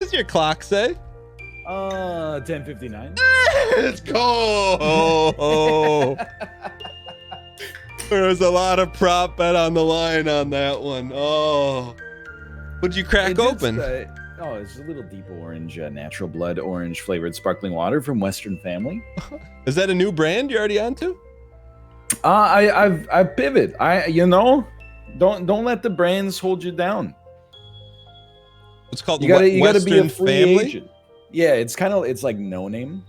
does your clock say? 10:59. Let's go. There's a lot of prop bet on the line on that one. Oh, what'd you crack open? It's a little deep orange, natural blood orange flavored sparkling water from Western Family. Is that a new brand you're already onto? I've pivot. Don't let the brands hold you down. It's called you gotta be a Western free Family. agent. Yeah, it's like no name.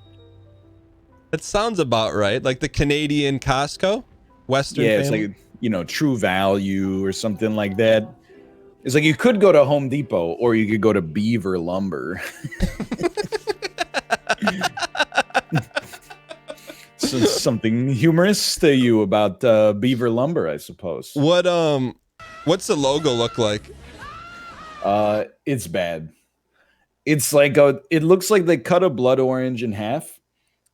That sounds about right. Like the Canadian Costco, Western Family. It's like True Value or something like that. It's like you could go to Home Depot or you could go to Beaver Lumber. So something humorous to you about Beaver Lumber, I suppose. What's the logo look like? It's bad. It's like it looks like they cut a blood orange in half,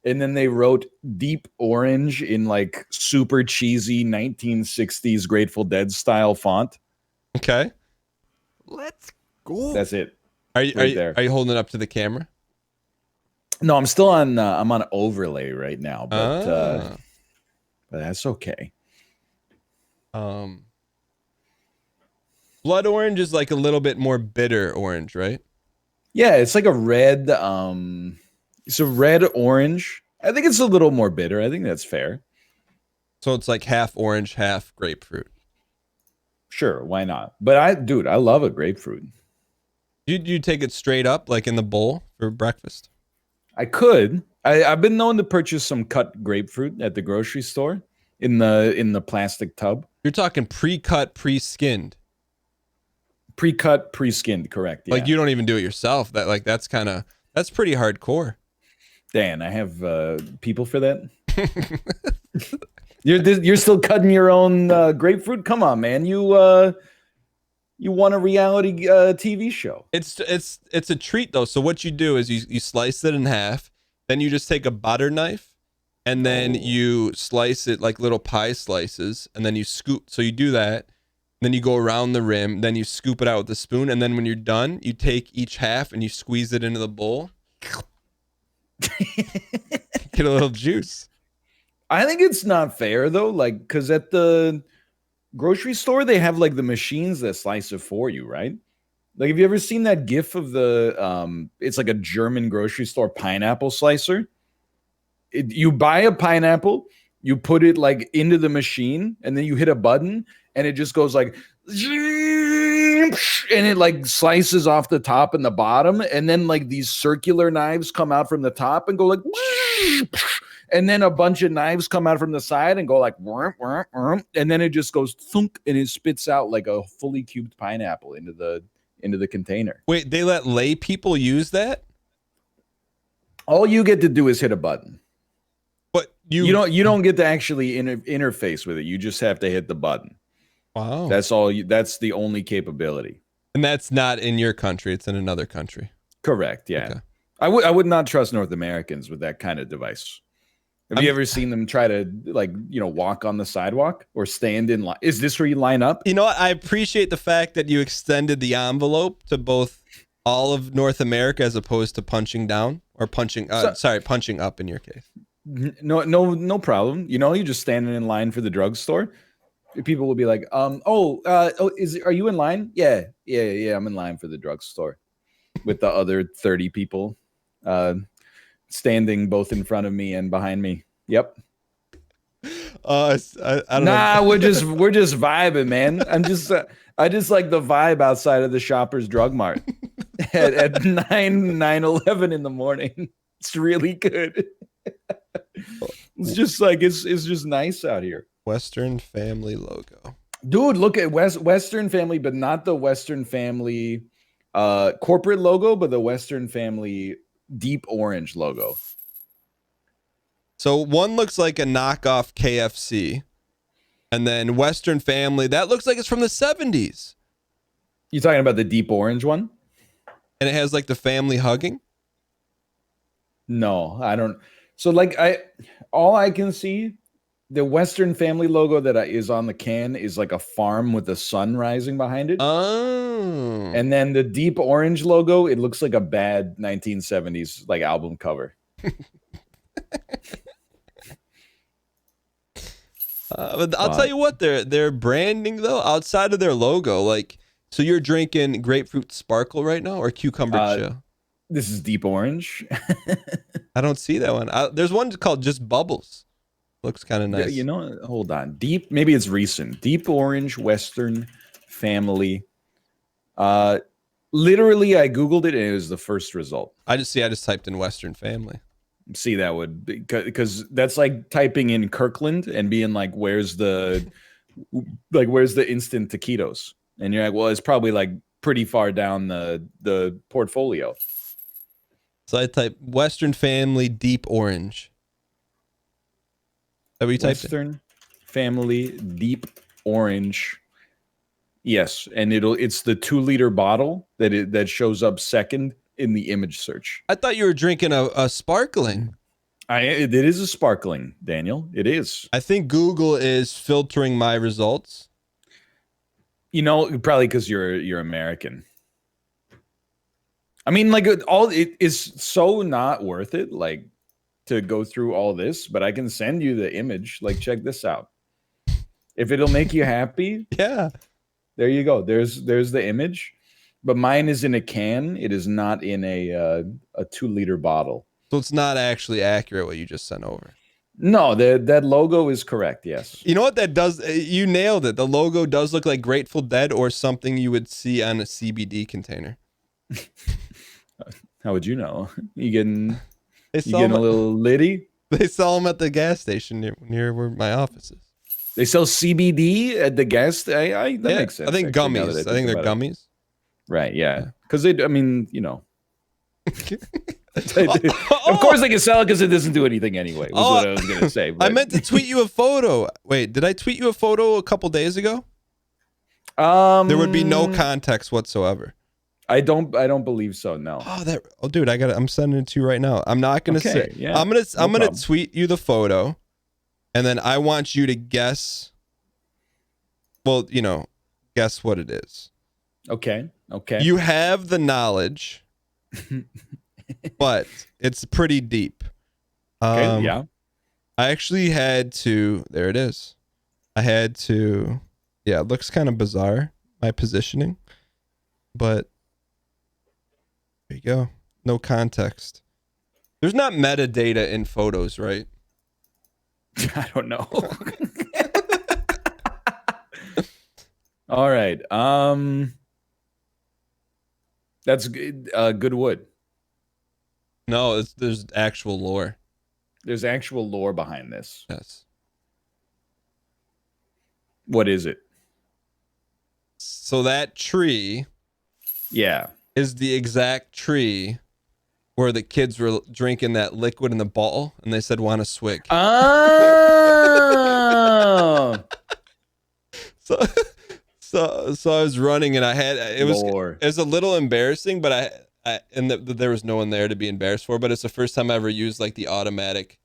and then they wrote deep orange in like super cheesy 1960s Grateful Dead style font. Okay. Let's go. That's it. Are you holding it up to the camera? No, I'm still on. I'm on overlay right now, but that's okay. Blood orange is like a little bit more bitter orange, right? Yeah, it's like a red. It's a red orange. I think it's a little more bitter. I think that's fair. So it's like half orange, half grapefruit. Sure, why not? But I love a grapefruit. You take it straight up, like in the bowl for breakfast? I could. I've been known to purchase some cut grapefruit at the grocery store in the plastic tub. You're talking pre-cut, pre-skinned. Pre-cut, pre-skinned, correct. Yeah. Like you don't even do it yourself. That's pretty hardcore. Dan, I have people for that. You're still cutting your own grapefruit? Come on, man. You want a reality TV show. It's a treat though. So what you do is you slice it in half, then you just take a butter knife and then you slice it like little pie slices, and then you scoop. So you do that, then you go around the rim, then you scoop it out with a spoon, and then when you're done, you take each half and you squeeze it into the bowl. Get a little juice. I think it's not fair though, like because at the grocery store they have like the machines that slice it for you, right? Like, have you ever seen that GIF of the it's like a German grocery store pineapple slicer? You buy a pineapple, you put it like into the machine, and then you hit a button, and it just goes like, and it like slices off the top and the bottom, and then like these circular knives come out from the top and go like, and then a bunch of knives come out from the side and go like, and then it just goes thunk, and it spits out like a fully cubed pineapple into the container. Wait, they let lay people use that? All you get to do is hit a button. But you don't get to actually interface with it. You just have to hit the button. Wow. That's all. That's the only capability. And that's not in your country. It's in another country. Correct. Yeah. Okay. I would not trust North Americans with that kind of device. Have you ever seen them try to walk on the sidewalk or stand in line? Is this where you line up? You know what? I appreciate the fact that you extended the envelope to both all of North America as opposed to punching down or punching up in your case. No problem. You're just standing in line for the drugstore. People will be like, are you in line? Yeah, I'm in line for the drugstore with the other 30 people standing both in front of me and behind me. Yep. I don't know. we're just vibing, man. I just like the vibe outside of the Shoppers Drug Mart at 9:11 in the morning. It's really good. It's just like it's just nice out here. Western Family logo. Dude, look at Western Family, but not the Western Family corporate logo, but the Western Family deep orange logo. So one looks like a knockoff KFC, and then Western Family, that looks like it's from the 70s. You talking about the deep orange one? And it has like the family hugging? No, I don't. So like all I can see The Western Family logo that is on the can is like a farm with the sun rising behind it. Oh. And then the deep orange logo, it looks like a bad 1970s like album cover. But I'll tell you what, their branding though, outside of their logo, like, so you're drinking grapefruit sparkle right now or cucumber chill? This is deep orange. I don't see that one. There's one called just Bubbles. Looks kind of nice. You know, hold on. Deep, maybe it's recent. Deep orange Western Family. Literally, I Googled it and it was the first result. I just typed in Western Family. See, that would because that's like typing in Kirkland and being like, where's the instant taquitos? And you're like, well, it's probably like pretty far down the portfolio. So I type Western Family Deep Orange. Is that what you typed? Western Family Deep Orange. Yes, and it's the 2-liter bottle that shows up second in the image search. I thought you were drinking a sparkling. It is a sparkling, Daniel. It is. I think Google is filtering my results. You know, probably because you're American. I mean, like it is so not worth it, like to go through all this. But I can send you the image. Like, check this out. If it'll make you happy, yeah. There you go. There's the image. But mine is in a can. It is not in a 2-liter bottle. So it's not actually accurate what you just sent over. No, that logo is correct. Yes. You know what that does? You nailed it. The logo does look like Grateful Dead or something you would see on a CBD container. How would you know? You getting a them, little litty? They sell them at the gas station near where my office is. They sell CBD at the gas. That makes sense. I think actually, gummies. I think they're gummies. Right. Yeah. Because I mean, you know. Of course they can sell it because it doesn't do anything anyway. Was what I was gonna say. But. I meant to tweet you a photo. Wait, did I tweet you a photo a couple days ago? There would be no context whatsoever. I don't believe so. No. Oh, dude, I'm sending it to you right now. I'm not gonna say. Yeah, I'm gonna tweet you the photo, and then I want you to guess. Well, guess what it is. Okay. You have the knowledge, but it's pretty deep. Okay, yeah. I actually had to. There it is. I had to. Yeah, it looks kind of bizarre, my positioning, but there you go. No context. There's not metadata in photos, right? I don't know. All right. That's good wood. No, there's actual lore. There's actual lore behind this. Yes. What is it? So that tree, yeah, is the exact tree where the kids were drinking that liquid in the bottle, and they said, "Want a swig?" Oh. So I was running, and it was a little embarrassing, but there was no one there to be embarrassed for. But it's the first time I ever used like the automatic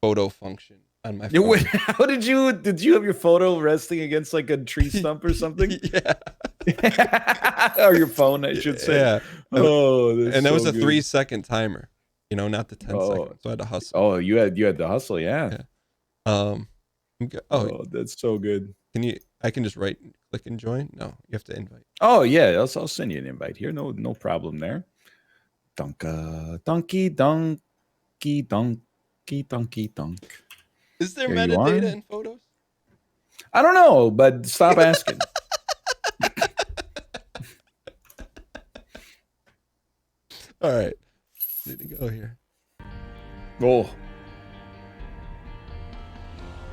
photo function on my phone. Wait, how did you have your photo resting against like a tree stump or something? Yeah. Or your phone, I should say. Yeah. And that was a 3-second timer, not the 10 seconds. So I had to hustle. Oh, you had to hustle, yeah. That's so good. I can just click and join? No, you have to invite. Oh yeah, I'll send you an invite here. No problem there. Donkey. Is there metadata in photos? I don't know, but stop asking. All right. Need to go here.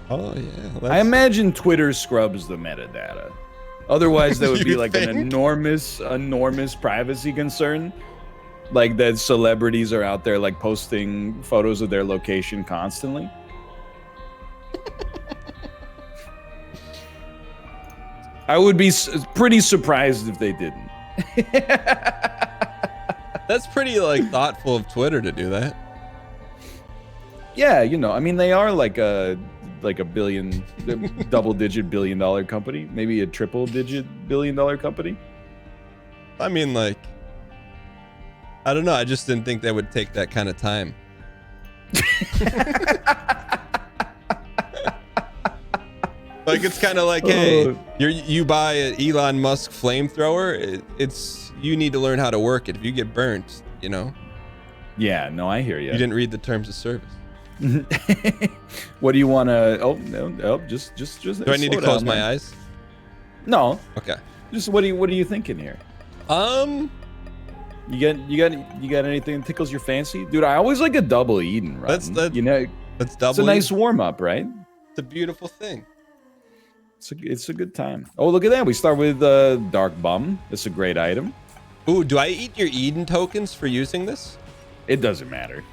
Oh yeah. I imagine Twitter scrubs the metadata. Otherwise, that would be like an enormous privacy concern. Like that celebrities are out there like posting photos of their location constantly. I would be pretty surprised if they didn't. That's pretty thoughtful of Twitter to do that. Yeah, I mean they are like like a double-digit billion-dollar company, maybe a triple-digit billion-dollar company. I mean, like, I don't know. I just didn't think that would take that kind of time. Like, it's kind of like, hey, you buy an Elon Musk flamethrower. It's you need to learn how to work it. If you get burnt, you know. Yeah, no, I hear you. You didn't read the terms of service. What do you want to? Oh no, just. Do I need to close my eyes? No. Okay. Just what are you thinking here? You got anything that tickles your fancy, dude? I always like a double Eden run. That's double. It's a nice warm up, right? It's a beautiful thing. It's a good time. Oh, look at that. We start with Dark Bum. It's a great item. Ooh, do I eat your Eden tokens for using this? It doesn't matter.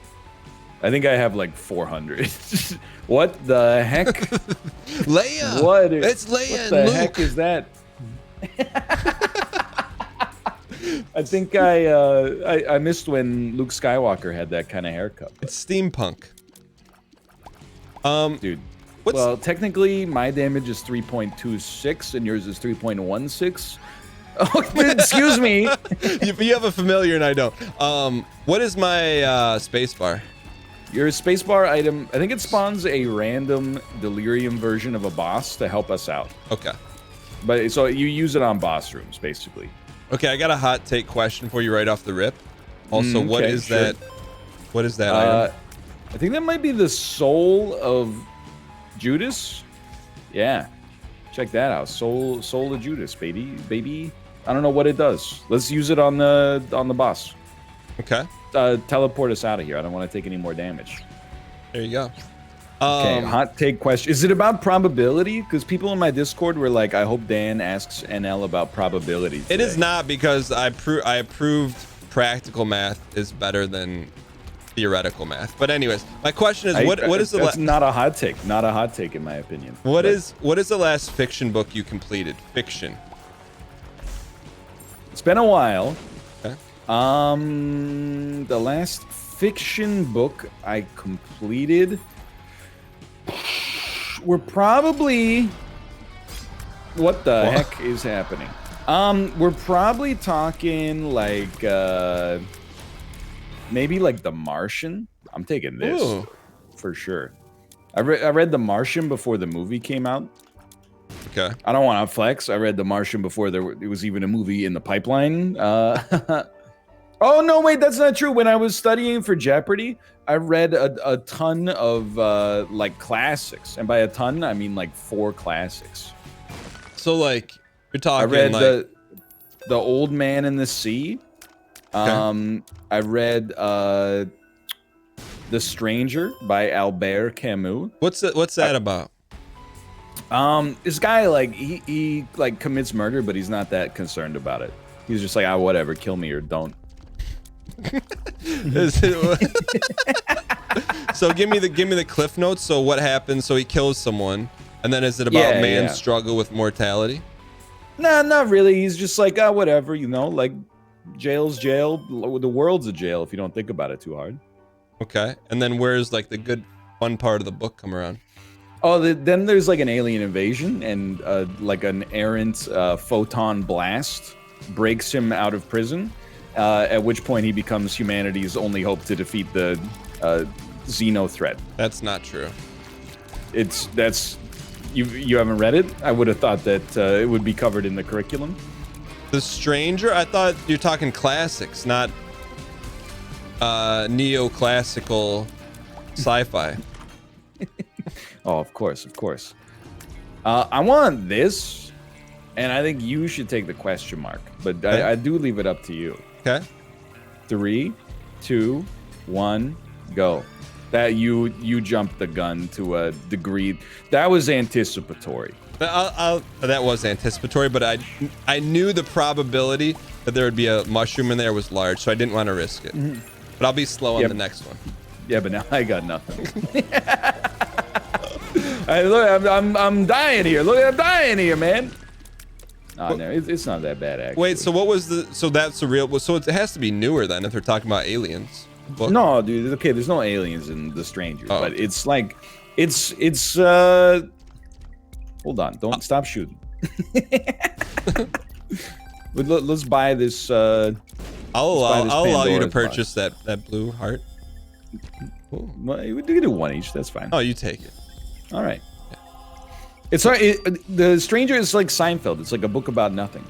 I think I have like 400. What the heck? Leia. It's Leia. What the and Luke. heck is that? I think I missed when Luke Skywalker had that kind of haircut. It's steampunk. Dude. Well, technically, my damage is 3.26 and yours is 3.16. Oh, excuse me. You have a familiar and I don't. What is my space bar? Your spacebar item, I think it spawns a random delirium version of a boss to help us out. Okay. But so you use it on boss rooms, basically. Okay, I got a hot take question for you right off the rip. Also, Okay, what is sure. that? What is that item? I think that might be the soul of Judas. Yeah. Check that out. Soul of Judas, baby. I don't know what it does. Let's use it on the boss. Okay. Teleport us out of here. I don't want to take any more damage. There you go. Okay, hot take question. Is it about probability? Because people in my Discord were like, I hope Dan asks NL about probability today. It is not, because I approved practical math is better than theoretical math. But anyways, my question is, what is the That's not a hot take. Not a hot take in my opinion. What is the last fiction book you completed? Fiction. It's been a while. Okay. The last fiction book I completed, we're probably, what the heck is happening? We're probably talking like maybe like The Martian. I'm taking this. Ooh. For sure. I read The Martian before the movie came out. Okay. I don't want to flex. I read The Martian before it was even a movie in the pipeline. Oh, no, wait, that's not true. When I was studying for Jeopardy, I read a ton of like classics. And by a ton, I mean like 4 classics. So like you're talking I read like the Old Man and the Sea. Okay. I read The Stranger by Albert Camus. what's that about? This guy, like, he like commits murder, but he's not that concerned about it. He's just like, whatever, kill me or don't. So give me the cliff notes. So what happens? So he kills someone, and then is it about man's struggle with mortality? Nah, not really. He's just like, whatever, you know, like jail's jail. The world's a jail if you don't think about it too hard. Okay. And then where's like the good fun part of the book come around? Oh, then there's like an alien invasion, and like an errant photon blast breaks him out of prison. At which point he becomes humanity's only hope to defeat the Xeno threat. That's not true. You haven't read it? I would have thought that it would be covered in the curriculum. The Stranger? I thought you're talking classics, not neoclassical sci-fi. Oh, of course. I want this, and I think you should take the question mark, but Okay. I do leave it up to you. Okay. 3, 2, 1, go. That you jumped the gun to a degree. That was anticipatory. That was anticipatory, but I knew the probability that there would be a mushroom in there was large, so I didn't want to risk it. But I'll be slow on the next one. Yeah, but now I got nothing. Hey, look, I'm dying here. Look, I'm dying here, man. Oh, no, it's not that bad, actually. Wait, so what was so that's the real, so it has to be newer then if they're talking about aliens. Book. No, dude. Okay, there's no aliens in The Stranger, but it's like It's hold on, don't stop shooting. Let's buy this. I'll allow you to Pandora's purchase that blue heart. Ooh. Well, we do one each. That's fine. Oh, you take it. All right. It's The Stranger is like Seinfeld. It's like a book about nothing.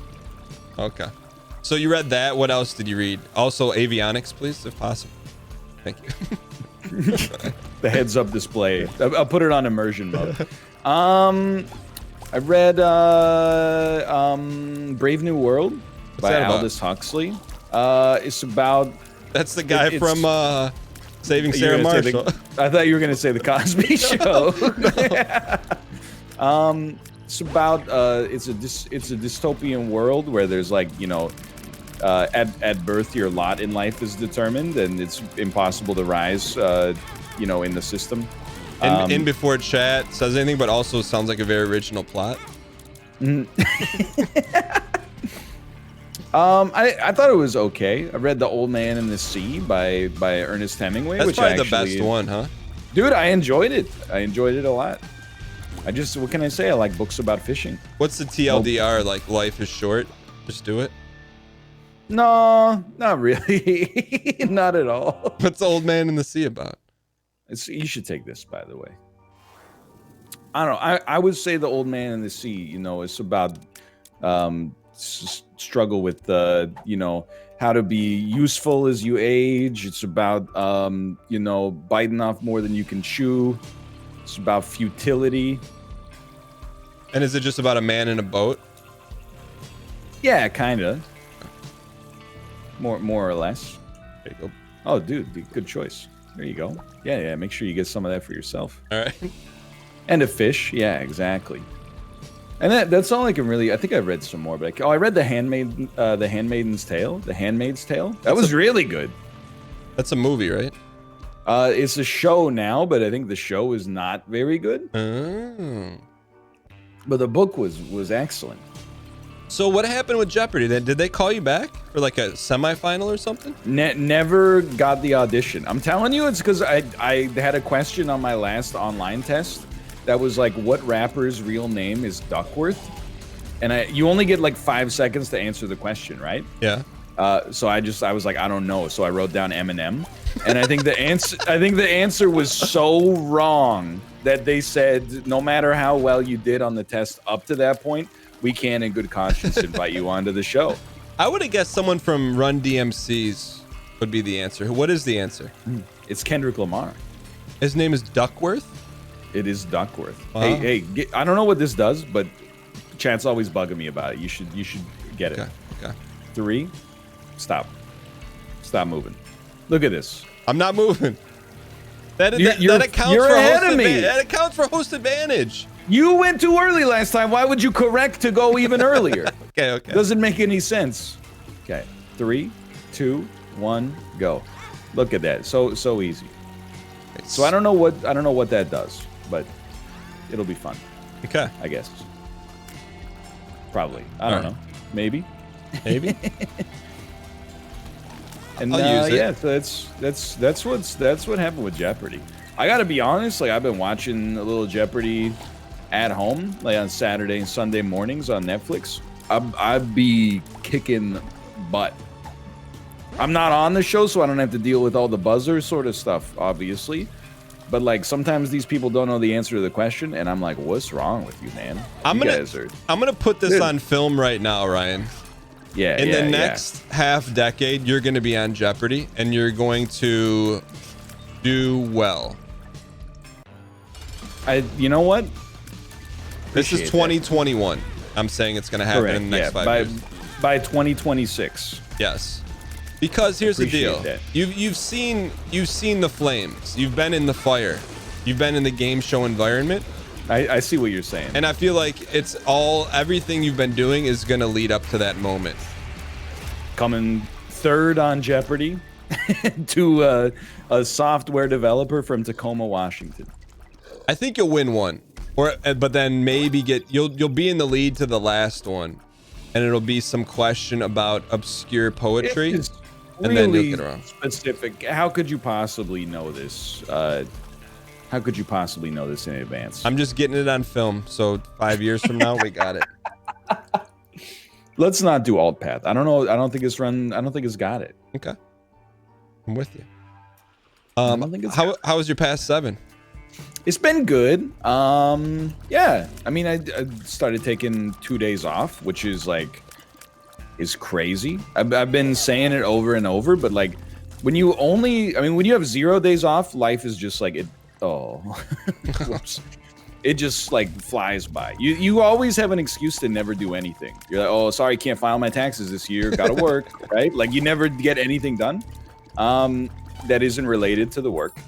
Okay. So you read that. What else did you read? Also, avionics, please, if possible. Thank you. The heads-up display. I'll put it on immersion mode. I read Brave New World by that about? Aldous Huxley. It's about... That's the guy from Saving Sarah Marshall. I thought you were going to say The Cosby Show. It's about it's a dystopian world where there's like, you know, at birth your lot in life is determined and it's impossible to rise, you know, in the system. In before chat says anything, but also sounds like a very original plot. I thought it was okay. I read The Old Man and the Sea by Ernest Hemingway. That's which probably the best one, huh? Dude, I enjoyed it. I enjoyed it a lot. What can I say? I like books about fishing. What's the TLDR? Like, life is short. Just do it. No, not really. Not at all. What's The Old Man in the Sea about? You should take this, by the way. I don't know. I would say The Old Man in the Sea, you know, it's about struggle with, you know, how to be useful as you age. It's about, you know, biting off more than you can chew. It's about futility. And is it just about a man in a boat? Yeah, kind of. More or less. There you go. Oh, dude, good choice. There you go. Yeah. Make sure you get some of that for yourself. All right. And a fish. Yeah, exactly. And that's all I can really. I think I read some more, but I read The Handmaid's Tale. The Handmaid's Tale. That was really good. That's a movie, right? It's a show now, but I think the show is not very good. Oh. But the book was excellent. So what happened with Jeopardy? Did they call you back for like a semifinal or something? Never got the audition. I'm telling you, it's because I had a question on my last online test that was like, what rapper's real name is Duckworth? And you only get like 5 seconds to answer the question, right? Yeah. So I was like, I don't know. So I wrote down Eminem, and I think the answer was so wrong that they said, no matter how well you did on the test up to that point, we can't in good conscience invite you onto the show. I would have guessed someone from Run DMC's would be the answer. What is the answer? It's Kendrick Lamar. His name is Duckworth? It is Duckworth. Wow. Hey, I don't know what this does, but chat's always bugging me about it. You should get it. Okay. 3. Stop moving. Look at this. I'm not moving. That accounts you're for ahead host of me. That accounts for host advantage. You went too early last time. Why would you correct to go even earlier? Okay. Doesn't make any sense. Okay. 3, 2, 1, go. Look at that. So easy. So I don't know what that does, but it'll be fun. Okay. I guess. Probably. I don't know. Maybe. And I'll use it. yeah, so that's what happened with Jeopardy. I gotta be honest, like I've been watching a little Jeopardy at home, like on Saturday and Sunday mornings on Netflix. I'd be kicking butt. I'm not on the show, so I don't have to deal with all the buzzer sort of stuff, obviously. But like sometimes these people don't know the answer to the question, and I'm like, what's wrong with you, man? I'm gonna put this on film right now, Ryan. Yeah. In the next half decade, you're going to be on Jeopardy, and you're going to do well. You know what? This is 2021. I'm saying it's going to happen in the next 5 years. By 2026. Yes. Because here's the deal. That. You've seen the flames. You've been in the fire. You've been in the game show environment. I see what you're saying. And I feel like everything you've been doing is going to lead up to that moment. Coming third on Jeopardy to a software developer from Tacoma, Washington. I think you'll win one, but then maybe you'll be in the lead to the last one, and it'll be some question about obscure poetry, and really then you'll get around. Specific. How could you possibly know this? How could you possibly know this in advance? I'm just getting it on film. So 5 years from now, we got it. Let's not do alt path. I don't know. I don't think it's got it. Okay. I'm with you. I don't think it's How was your past 7? It's been good. Yeah. I mean, I started taking 2 days off, which is crazy. I've been saying it over and over, but like when you have 0 days off, life is just like it. Oh, whoops. It just like flies by. You always have an excuse to never do anything. You're like, oh, sorry, can't file my taxes this year. Gotta work, right? Like you never get anything done. That isn't related to the work.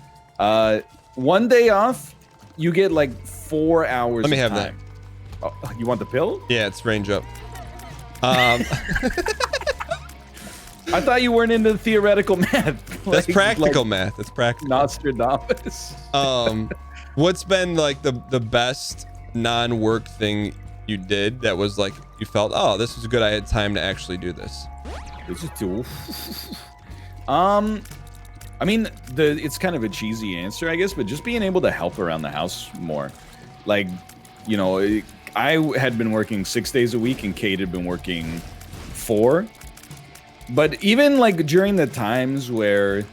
1 day off, you get like 4 hours. Let me of have time. Oh, you want the pill? Yeah, it's range up. I thought you weren't into theoretical math. That's practical math. That's practical. Nostradamus. What's been like the best non-work thing you did that was like you felt, oh, this was good. I had time to actually do this. This is too. I mean, it's kind of a cheesy answer, I guess, but just being able to help around the house more. Like, you know, I had been working 6 days a week and Kate had been working 4. But even like during the times where,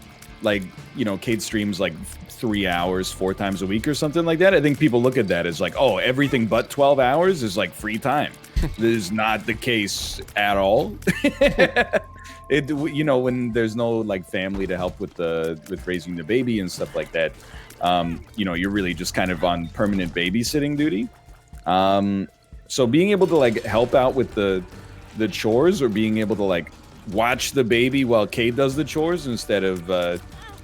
like, you know, Kate streams like 3 hours 4 times a week or something like that, I think people look at that as like, oh, everything but 12 hours is like free time. That is not the case at all. You know, when there's no like family to help with raising the baby and stuff like that, you know, you're really just kind of on permanent babysitting duty. So being able to like help out with the chores, or being able to like watch the baby while Kate does the chores instead of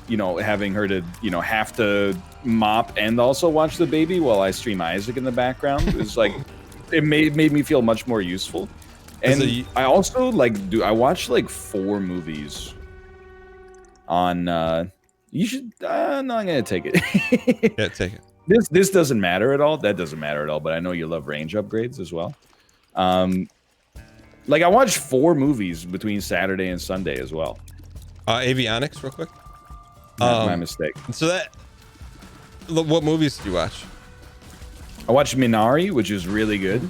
you know, having her to, you know, have to mop and also watch the baby while I stream Isaac in the background is like, it made me feel much more useful. And I also like I watched like 4 movies on you should no, I'm gonna take it. Yeah, take it. This doesn't matter at all. That doesn't matter at all, but I know you love range upgrades as well. Like I watched 4 movies between Saturday and Sunday as well. Avionics real quick. My mistake. So what movies did you watch? I watched Minari, which is really good.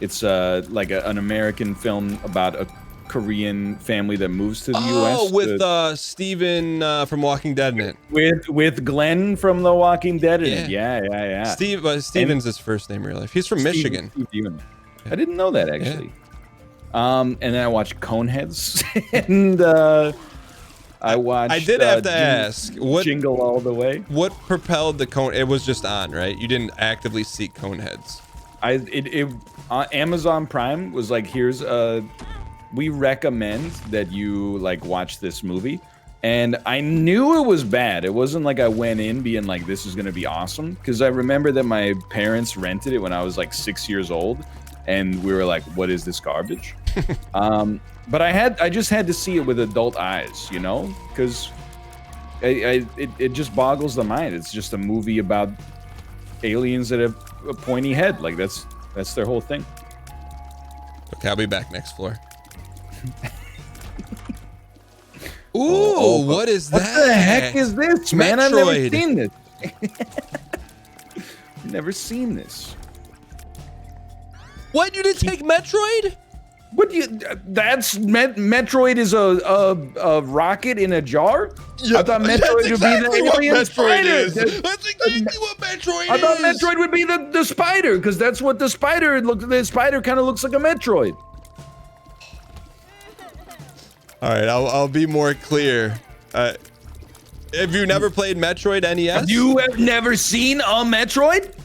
It's like an American film about a Korean family that moves to the U.S. Oh, with Steven from Walking Dead in it. With Glenn from The Walking Dead in it. Yeah. Steven's his first name, real life. He's from Michigan. I didn't know that actually. Yeah. And then I watched Coneheads, and I watched. I did have to ask, what Jingle All the Way? What propelled the Cone? It was just on, right? You didn't actively seek Coneheads. Amazon Prime was like, here's we recommend that you like watch this movie, and I knew it was bad. It wasn't like I went in being like, this is gonna be awesome, because I remember that my parents rented it when I was like 6 years old, and we were like, what is this garbage? But I just had to see it with adult eyes, you know, because it just boggles the mind. It's just a movie about aliens that have a pointy head. Like that's their whole thing. Okay, I'll be back next floor. Ooh, what is that? What the heck is this, man? Metroid. I've never seen this. Never seen this. What? You didn't take Metroid? What that's Metroid is a rocket in a jar? Yeah, I thought Metroid would be the alien spider. That's exactly what Metroid is. I thought Metroid would be the spider, because that's what the spider looks. The spider kind of looks like a Metroid. All right, I'll be more clear. Have you never played Metroid NES? You have never seen a Metroid?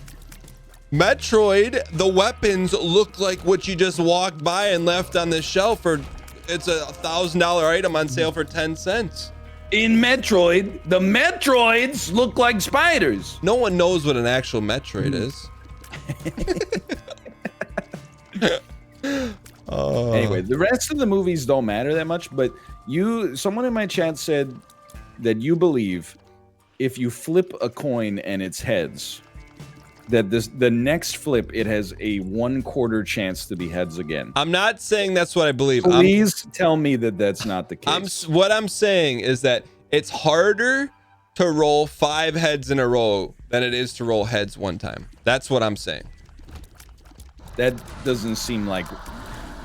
Metroid, the weapons look like what you just walked by and left on the shelf for. It's a $1,000 item on sale for 10 cents. In Metroid, the Metroids look like spiders. No one knows what an actual Metroid is. Anyway, the rest of the movies don't matter that much, but someone in my chat said that you believe if you flip a coin and it's heads, that the next flip, it has a 1/4 chance to be heads again. I'm not saying that's what I believe. Please tell me that that's not the case. What I'm saying is that it's harder to roll 5 heads in a row than it is to roll heads one time. That's what I'm saying. That doesn't seem like.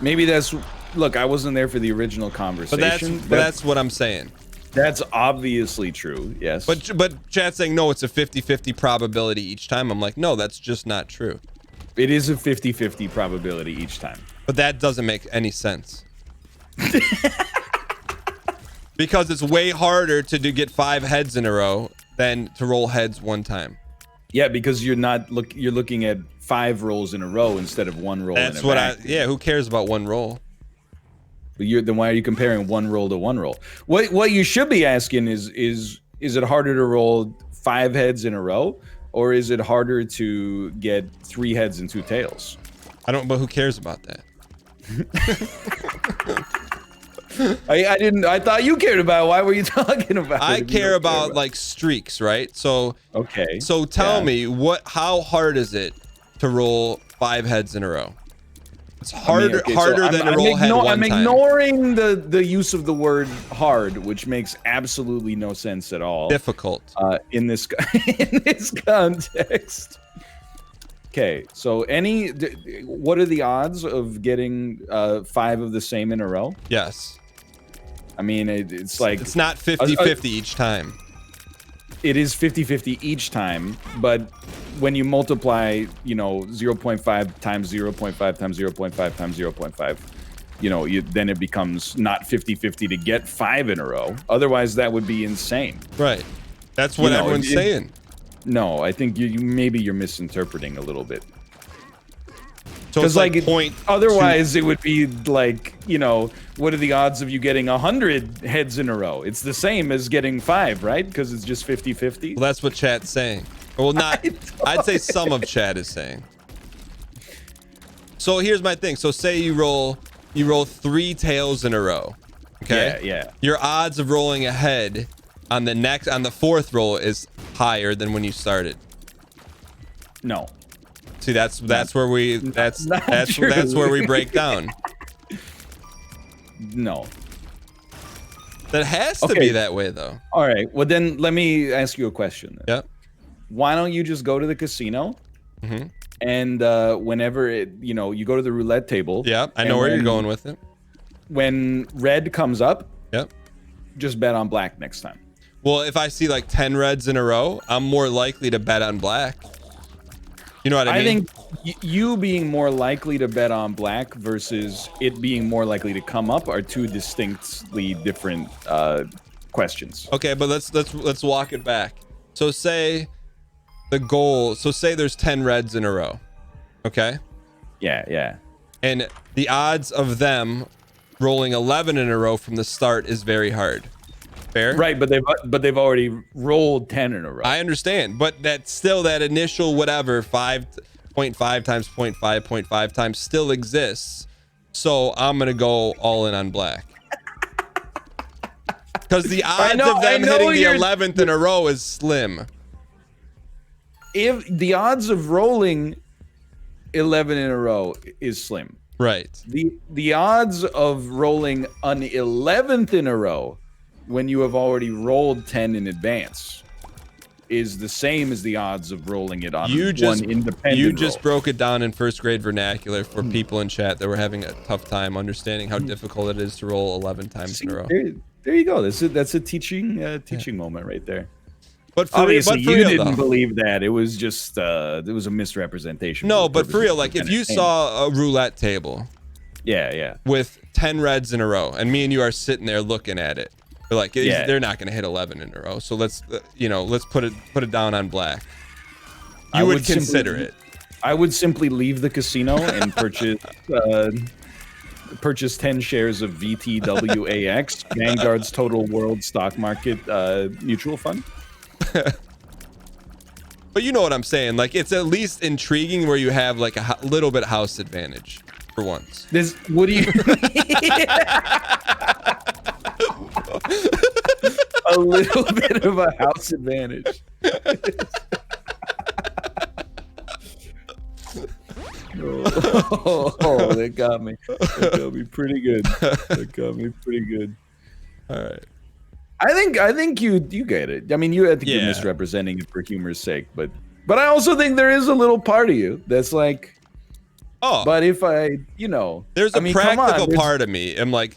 Maybe that's. Look, I wasn't there for the original conversation. But that's what I'm saying. That's obviously true. Yes. But chat's saying no, it's a 50-50 probability each time. I'm like, no, that's just not true. It is a 50-50 probability each time. But that doesn't make any sense. Because it's way harder to get 5 heads in a row than to roll heads one time. Yeah, because you're looking at 5 rolls in a row instead of 1 roll. That's what yeah, who cares about 1 roll? Then why are you comparing 1 roll to 1 roll? What you should be asking is it harder to roll 5 heads in a row, or is it harder to get 3 heads and 2 tails? But who cares about that? I thought you cared about it. Why were you talking about it? I care about like streaks, right? So okay. So tell me how hard is it to roll 5 heads in a row? It's harder than to roll head one time. I'm ignoring the use of the word hard, which makes absolutely no sense at all. Difficult. In this context. Okay, so what are the odds of getting 5 of the same in a row? Yes. I mean, it's like... It's not 50-50 each time. It is 50-50 each time, but when you multiply, 0.5 times 0.5 times 0.5 times 0.5, then it becomes not 50-50 to get 5 in a row. Otherwise, that would be insane. Right. That's what everyone's saying. No, I think maybe you're misinterpreting a little bit. So it's like point. Otherwise, it would be like, what are the odds of you getting 100 heads in a row? It's the same as getting 5, right? Because it's just 50-50. Well, that's what chat's saying. Well, not. I'd say some of chat is saying. So here's my thing. So say you roll 3 tails in a row. Okay. Yeah. Your odds of rolling a head on the 4th roll is higher than when you started. No. See, that's where we that's where we break down. No. That has to be that way, though. All right. Well, then let me ask you a question. Yep. Why don't you just go to the casino, and whenever you go to the roulette table. Yep. I know where you're going with it. When red comes up. Yep. Just bet on black next time. Well, if I see like 10 reds in a row, I'm more likely to bet on black. You know what I mean? I think you being more likely to bet on black versus it being more likely to come up are 2 distinctly different questions. Okay, but let's walk it back. So say there's 10 reds in a row. Okay? Yeah. And the odds of them rolling 11 in a row from the start is very hard. Fair? Right, but they've already rolled 10 in a row. I understand, but that's still that initial whatever 5.5 times 0.5 times still exists. So I'm gonna go all in on black. Because the odds of them hitting the 11th in a row is slim. If the odds of rolling 11 in a row is slim. Right. The odds of rolling an 11th in a row when you have already rolled 10 in advance is the same as the odds of rolling it on one independent You just broke it down in 1st grade vernacular for people in chat that were having a tough time understanding how difficult it is to roll 11 times in a row. There you go. That's a teaching moment right there. But for obviously, real, you didn't though, believe that. It was just it was a misrepresentation. No, but for real, like if you saw a roulette table, yeah, with 10 reds in a row, and me and you are sitting there looking at it, we're like, they're not going to hit 11 in a row. So let's put it down on black. You would consider it. I would simply leave the casino and purchase 10 shares of VTWAX, Vanguard's Total World Stock Market Mutual Fund. But you know what I'm saying? Like, it's at least intriguing where you have like a little bit house advantage for once. What do you a little bit of a house advantage. Oh, that got me. That got me pretty good. All right. I think you get it. I mean, I think you're Yeah. misrepresenting it for humor's sake, but I also think there is a little part of you that's like, Oh, but if I, you know, there's I a mean, come on, practical there's- part of me. I'm like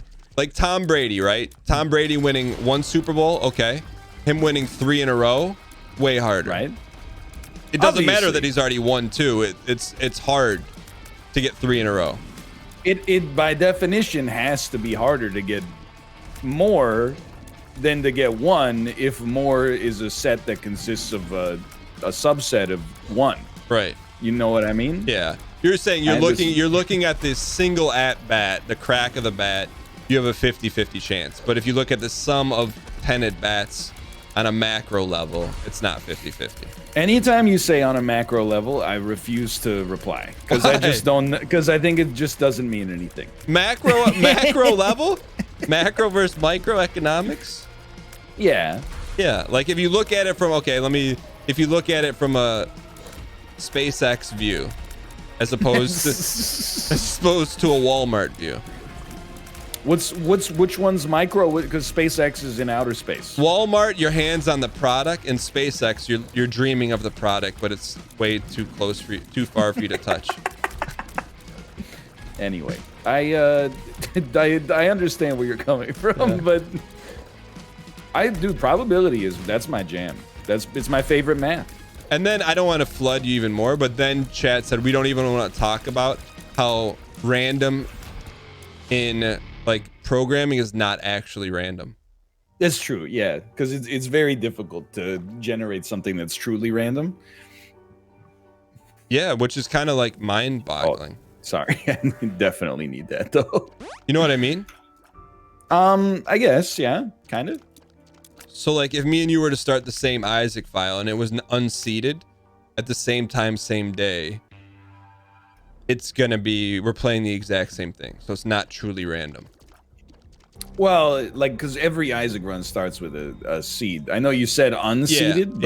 Tom Brady, right? Tom Brady winning 1 Super Bowl, okay. Him winning 3 in a row, way harder. right? It doesn't matter Obviously. that he's already won 2. It's hard to get 3 in a row. It by definition has to be harder to get more than to get 1 if more is a set that consists of a subset of 1. Right. You know what I mean? Yeah. You're saying you're looking at this single at bat, the crack of the bat, you have a 50-50 chance. But if you look at the sum of 10 at bats on a macro level, it's not 50-50. Anytime you say on a macro level, I refuse to reply because I just don't. Because I think it just doesn't mean anything. Macro level? Macro versus microeconomics? Yeah. Yeah, like if you look at it from if you look at it from a SpaceX view as opposed to a Walmart view. Which one's micro? Because SpaceX is in outer space. Walmart, your hands on the product, and SpaceX, you're dreaming of the product, but it's way too far for you to touch. Anyway, I understand where you're coming from, but probability that's my jam. It's my favorite math. And then I don't want to flood you even more, but then chat said we don't even want to talk about how random in like programming is not actually random. That's true, yeah, because it's very difficult to generate something that's truly random. Yeah, which is kind of like mind-boggling. Oh, sorry, I definitely need that though. You know what I mean? I guess, yeah, kind of. So like if me and you were to start the same Isaac file and it was unseeded at the same time, same day, it's gonna be, we're playing the exact same thing. So it's not truly random. Well, like, because every Isaac run starts with a seed. I know you said unseeded,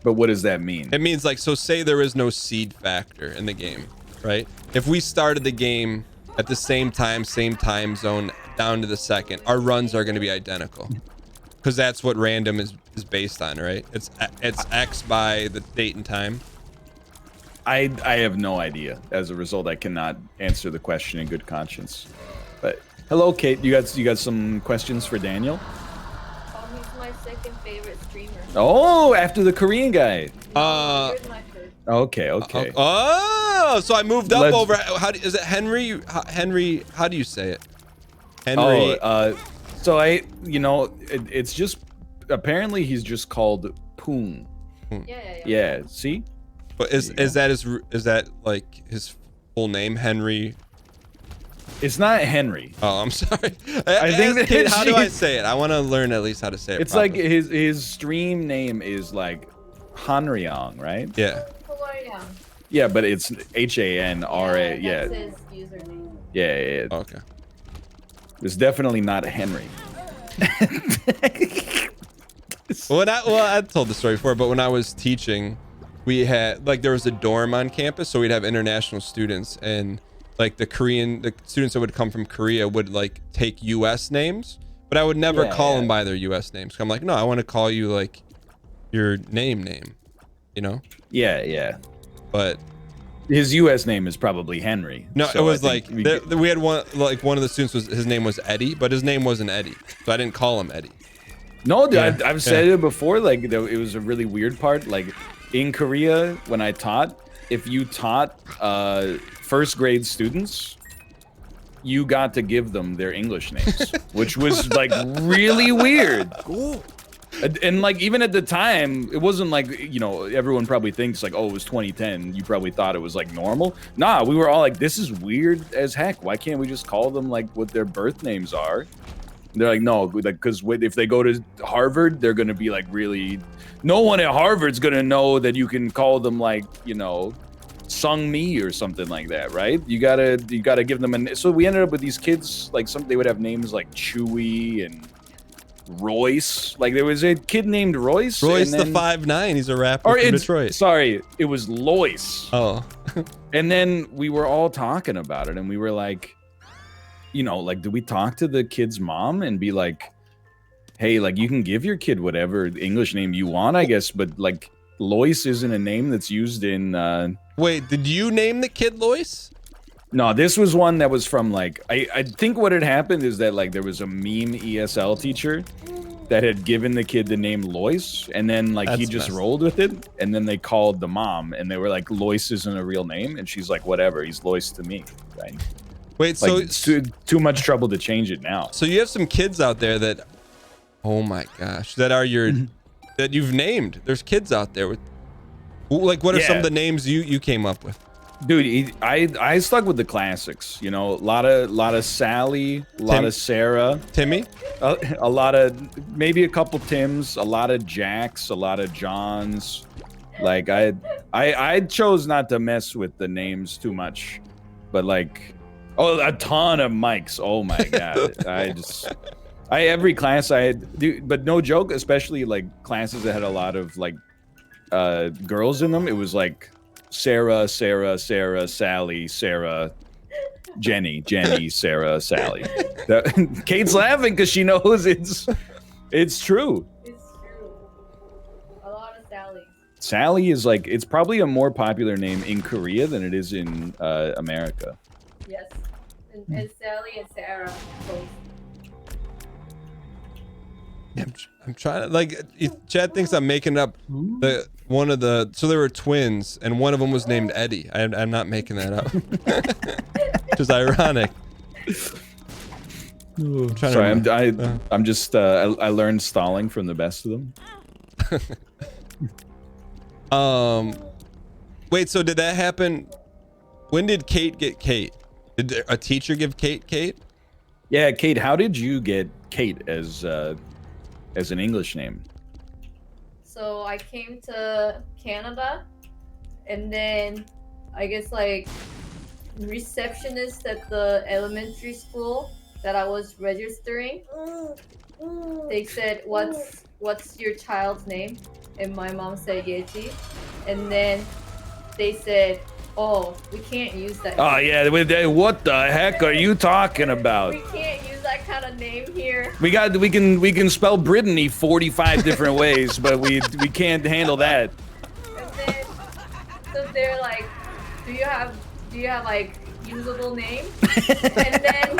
but what does that mean? It means like, so say there is no seed factor in the game, right? If we started the game at the same time zone, down to the second, our runs are gonna be identical. Because that's what random is based on, right? It's X by the date and time. I have no idea. As a result, I cannot answer the question in good conscience. But hello, Kate. You got some questions for Daniel? He's my second favorite streamer. Oh, after the Korean guy. Here's my first. Okay. Oh, so I moved up over. Is it Henry? Henry, how do you say it? Henry. So it's just apparently he's just called Poon. Yeah. See. But is that like his full name, Henry? It's not Henry. Oh, I'm sorry. I think that how do I say it? I want to learn at least how to say it. It's properly. like his stream name is like Hanryang, right? Yeah. Yeah, but it's Hanra. Yeah. That's his username. Yeah. Okay. It's definitely not Henry. I told the story before, but when I was teaching, we had there was a dorm on campus, so we'd have international students, and like the students that would come from Korea would like take U.S. names, but I would never call them by their U.S. names. So I'm like, no, I want to call you like your name, you know? Yeah. But his U.S. name is probably Henry. No, so it was like we had one of the students his name was Eddie, but his name wasn't Eddie, so I didn't call him Eddie. No, dude, I've said it before. Like it was a really weird part. Like in Korea, when I taught, if you taught first grade students, you got to give them their English names, which was like really weird. Cool. And like even at the time, it wasn't like, everyone probably thinks like, oh, it was 2010. You probably thought it was like normal. Nah, we were all like, this is weird as heck. Why can't we just call them like what their birth names are? And they're like, no, like because if they go to Harvard, they're gonna be like really. No one at Harvard's gonna know that you can call them like Sung Mi or something like that, right? You gotta give them so we ended up with these kids like they would have names like Chewy and Royce. Like there was a kid named Royce. Royce the 5'9", he's a rapper from Detroit. Sorry, it was Loyce. Oh. And then we were all talking about it, and we were like, like, do we talk to the kid's mom and be like, hey, like you can give your kid whatever English name you want, I guess, but like Lois isn't a name that's used in. Wait, did you name the kid Lois? No, this was one that was from like I think what had happened is that like there was a meme ESL teacher that had given the kid the name Lois, and then like he That's just messed rolled with it, and then they called the mom, and they were like, Lois isn't a real name, and she's like, whatever, he's Lois to me, right? Wait, Like so it's too much trouble to change it now. so you have some kids out there that, oh my gosh, that are your that you've named. There's kids out there with, like, what are some Yeah. of the names you came up with? Dude, I stuck with the classics, you know, a lot of Sally, a lot of Sarah, Timmy? a lot of maybe a couple Tims, a lot of Jacks, a lot of Johns. Like I chose not to mess with the names too much, but like, oh, a ton of Mikes. Oh my god, every class I had, dude, but no joke, especially like classes that had a lot of like girls in them. It was like Sarah, Sally, Sarah, Jenny, Sarah, Sally. Kate's laughing because she knows it's true. It's true. A lot of Sally's. Sally is like, it's probably a more popular name in Korea than it is in America. Yes. And Sally and Sarah both. I'm trying to, like, Chad thinks I'm making up so there were twins and one of them was named Eddie. I'm not making that up. Which is ironic. I'm just I learned stalling from the best of them. Wait, so did that happen? When did Kate get Kate? Did a teacher give Kate? Yeah, Kate, how did you get Kate as an English name? So I came to Canada, and then I guess like receptionist at the elementary school that I was registering, they said, what's your child's name? And my mom said Yeji. And then they said, oh, we can't use that. Oh yeah, what the heck are you talking about? We can't use that kind of name here. We can spell Brittany 45 different ways, but we can't handle that. And then, so they're like, do you have like usable name? And then,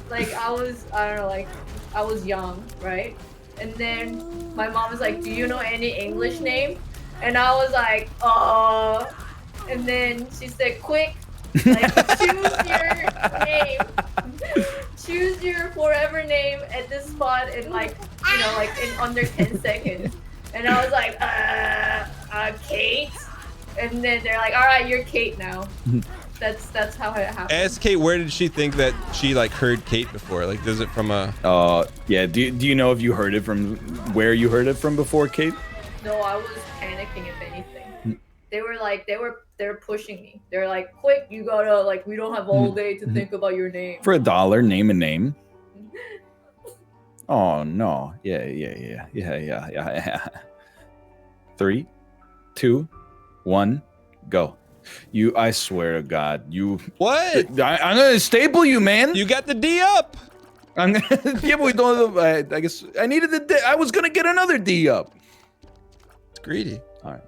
like I was young, right? And then my mom was like, do you know any English name? And I was like, and then she said, quick, like, choose your name. Choose your forever name at this spot in like, you know, like in under 10 seconds. And I was like, Kate. And then they're like, all right, you're Kate now. That's how it happened. Ask Kate, where did she think that she like heard Kate before? Like, does it from a? Yeah. Do you know if you heard it from where you heard it from before, Kate? No, I was panicking if anything. They were pushing me. They're like, quick, you gotta, like, we don't have all day to think about your name. For $1, name a name. Oh no. Yeah. 3, 2, 1, go. I swear to God, What? I'm gonna staple you, man. You got the D up. I'm gonna. Yeah, but we don't. I guess I needed the D. I was gonna get another D up. It's greedy. All right.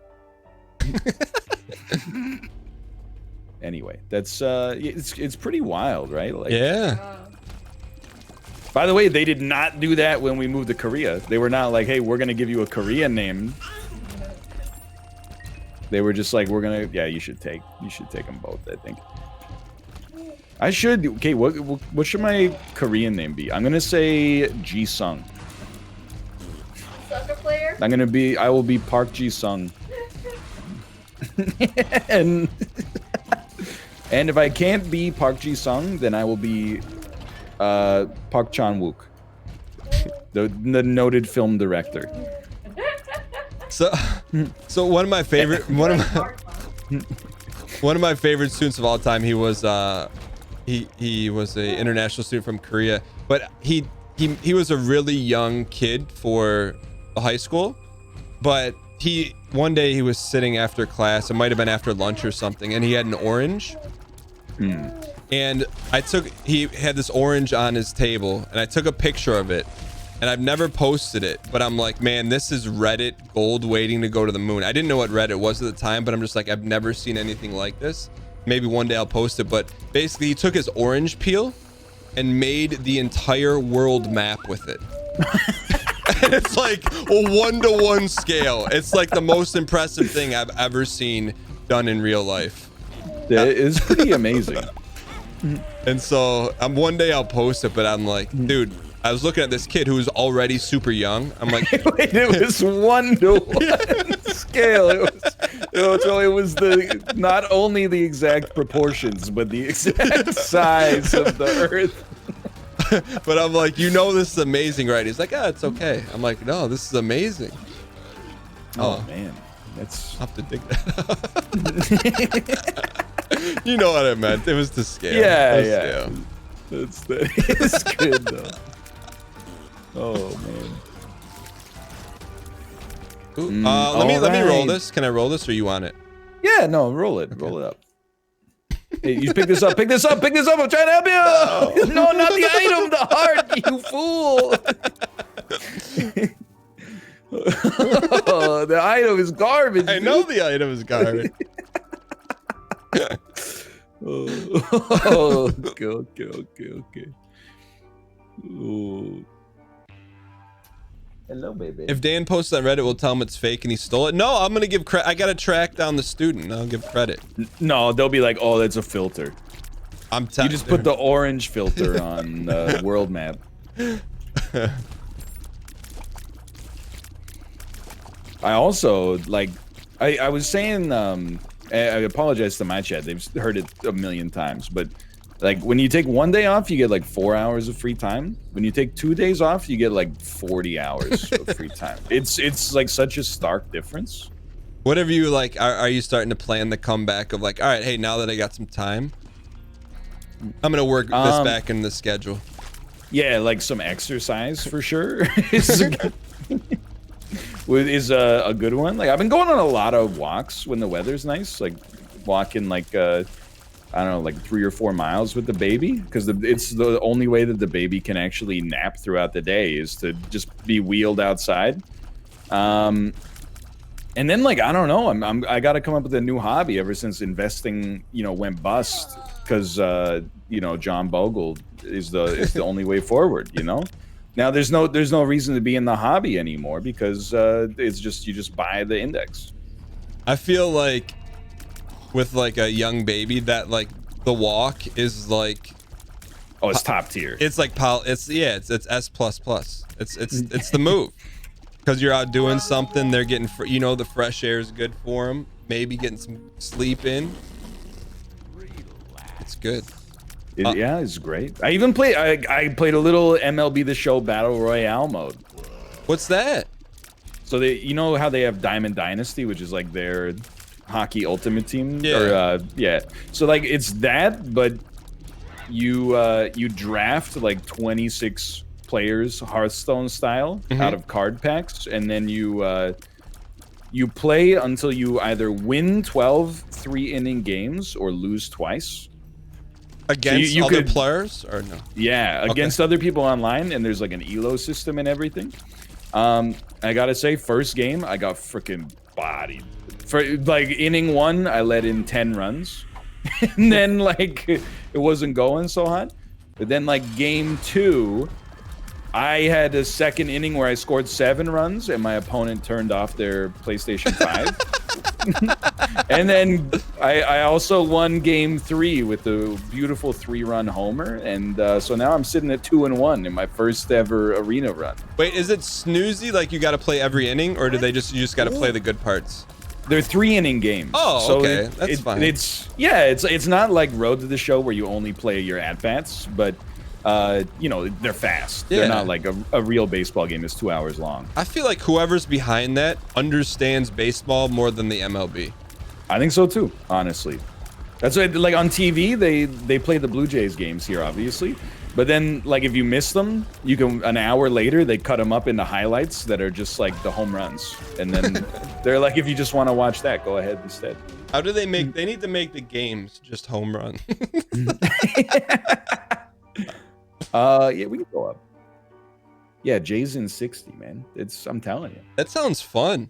Anyway, that's it's pretty wild, right? Like, Yeah. By the way, they did not do that when we moved to Korea. They were not like, hey, we're gonna give you a Korean name. They were just like, we're gonna. Yeah, you should take them both. I think. I should. Okay, what should my Korean name be? I'm gonna say Ji Sung. Soccer player? I will be Park Ji Sung. and if I can't be Park Ji Sung, then I will be Park Chan Wook, the noted film director. So one of my favorite students of all time. He was he was a international student from Korea, but he was a really young kid for the high school. But one day he was sitting after class. It might have been after lunch or something, and he had an orange. And he had this orange on his table, and I took a picture of it. and I've never posted it, but I'm like, man, this is Reddit gold waiting to go to the moon. I didn't know what Reddit was at the time, but I'm just like, I've never seen anything like this. Maybe one day I'll post it, but basically he took his orange peel and made the entire world map with it. And it's like a 1-to-1 scale. It's like the most impressive thing I've ever seen done in real life. That is pretty amazing. And so one day I'll post it, but I'm like, dude, I was looking at this kid who was already super young. I'm like, Wait, it was 1-to-1 scale. It was the not only the exact proportions, but the exact size of the Earth. but I'm like, you know, this is amazing, right? He's like, it's okay. I'm like, no, this is amazing. Oh man, that's. I'll have to dig that up. You know what I meant. It was the scale. Yeah. It's good though. Oh man. Ooh, let me roll this. Can I roll this, or you want it? Yeah, no, roll it. Okay. Roll it up. Hey, you pick this up. Pick this up. Pick this up. I'm trying to help you. Oh. No, not the item. The heart. You fool. Oh, the item is garbage. I know the item is garbage. Okay. Ooh. Hello, baby. If Dan posts on Reddit, we'll tell him it's fake and he stole it. No, I'm gonna give credit. I gotta track down the student. I'll give credit. No, they'll be like, "Oh, that's a filter." You just put the orange filter on the world map. I also like. I was saying. I apologize to my chat. They've heard it a million times, but like when you take 1 day off, you get like 4 hours of free time. When you take 2 days off, you get like 40 hours of free time. It's like such a stark difference. Whatever you like, are you starting to plan the comeback of like, all right, hey, now that I got some time, I'm gonna work this back in the schedule. Yeah, like some exercise for sure is a good one. Like I've been going on a lot of walks when the weather's nice, like walking like I don't know, like 3 or 4 miles with the baby, because it's the only way that the baby can actually nap throughout the day is to just be wheeled outside. And then like I don't know, I got to come up with a new hobby ever since investing, went bust, because John Bogle is the only way forward. Now there's no reason to be in the hobby anymore, because it's just you just buy the index. I feel like with like a young baby that like the walk is like, oh, it's top tier. It's like it's S++. It's the move, because you're out doing something. They're getting the fresh air is good for them. Maybe getting some sleep in. It's good. Yeah, it's great. I even played. I played a little MLB The Show Battle Royale mode. What's that? So how they have Diamond Dynasty, which is like their hockey ultimate team. Yeah. So like it's that, but you draft like 26 players Hearthstone style out of card packs, and then you play until you either win 12 3-inning games or lose twice. Against other players or no? Yeah, against other people online, and there's like an elo system and everything. I gotta say, first game I got freaking bodied. For like inning 1, I let in 10 runs, and then like it wasn't going so hot. But then like game 2, I had a second inning where I scored 7 runs, and my opponent turned off their PlayStation 5. And then I also won game 3 with the beautiful 3-run homer, and so now I'm sitting at 2-1 in my first ever arena run. Wait, is it snoozy? Like you got to play every inning, or do you just got to play the good parts? They're 3-inning games. Oh, so okay, that's fine. It's not like Road to the Show where you only play your at bats, but they're fast. Yeah. They're not like a real baseball game is 2 hours long. I feel like whoever's behind that understands baseball more than the MLB. I think so too, honestly. That's why, like on TV, they play the Blue Jays games here, obviously. But then, like, if you miss them, you can, an hour later, they cut them up into highlights that are just like the home runs. And then they're like, if you just want to watch that, go ahead instead. How do they need to make the games just home run. Yeah, we can go up. Yeah, Jason 60, man. I'm telling you. That sounds fun.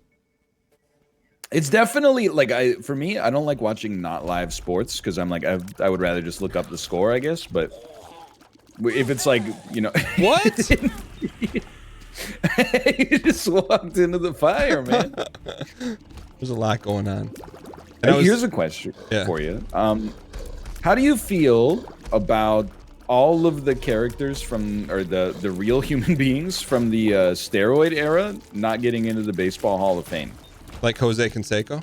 It's definitely like for me, I don't like watching not live sports because I'm like I would rather just look up the score, I guess. But if it's like, you know, What? you just walked into the fire, man. There's a lot going on. Hey, here's a question for you. How do you feel about all of the characters from, or the real human beings from the steroid era not getting into the Baseball Hall of Fame? Like Jose Canseco?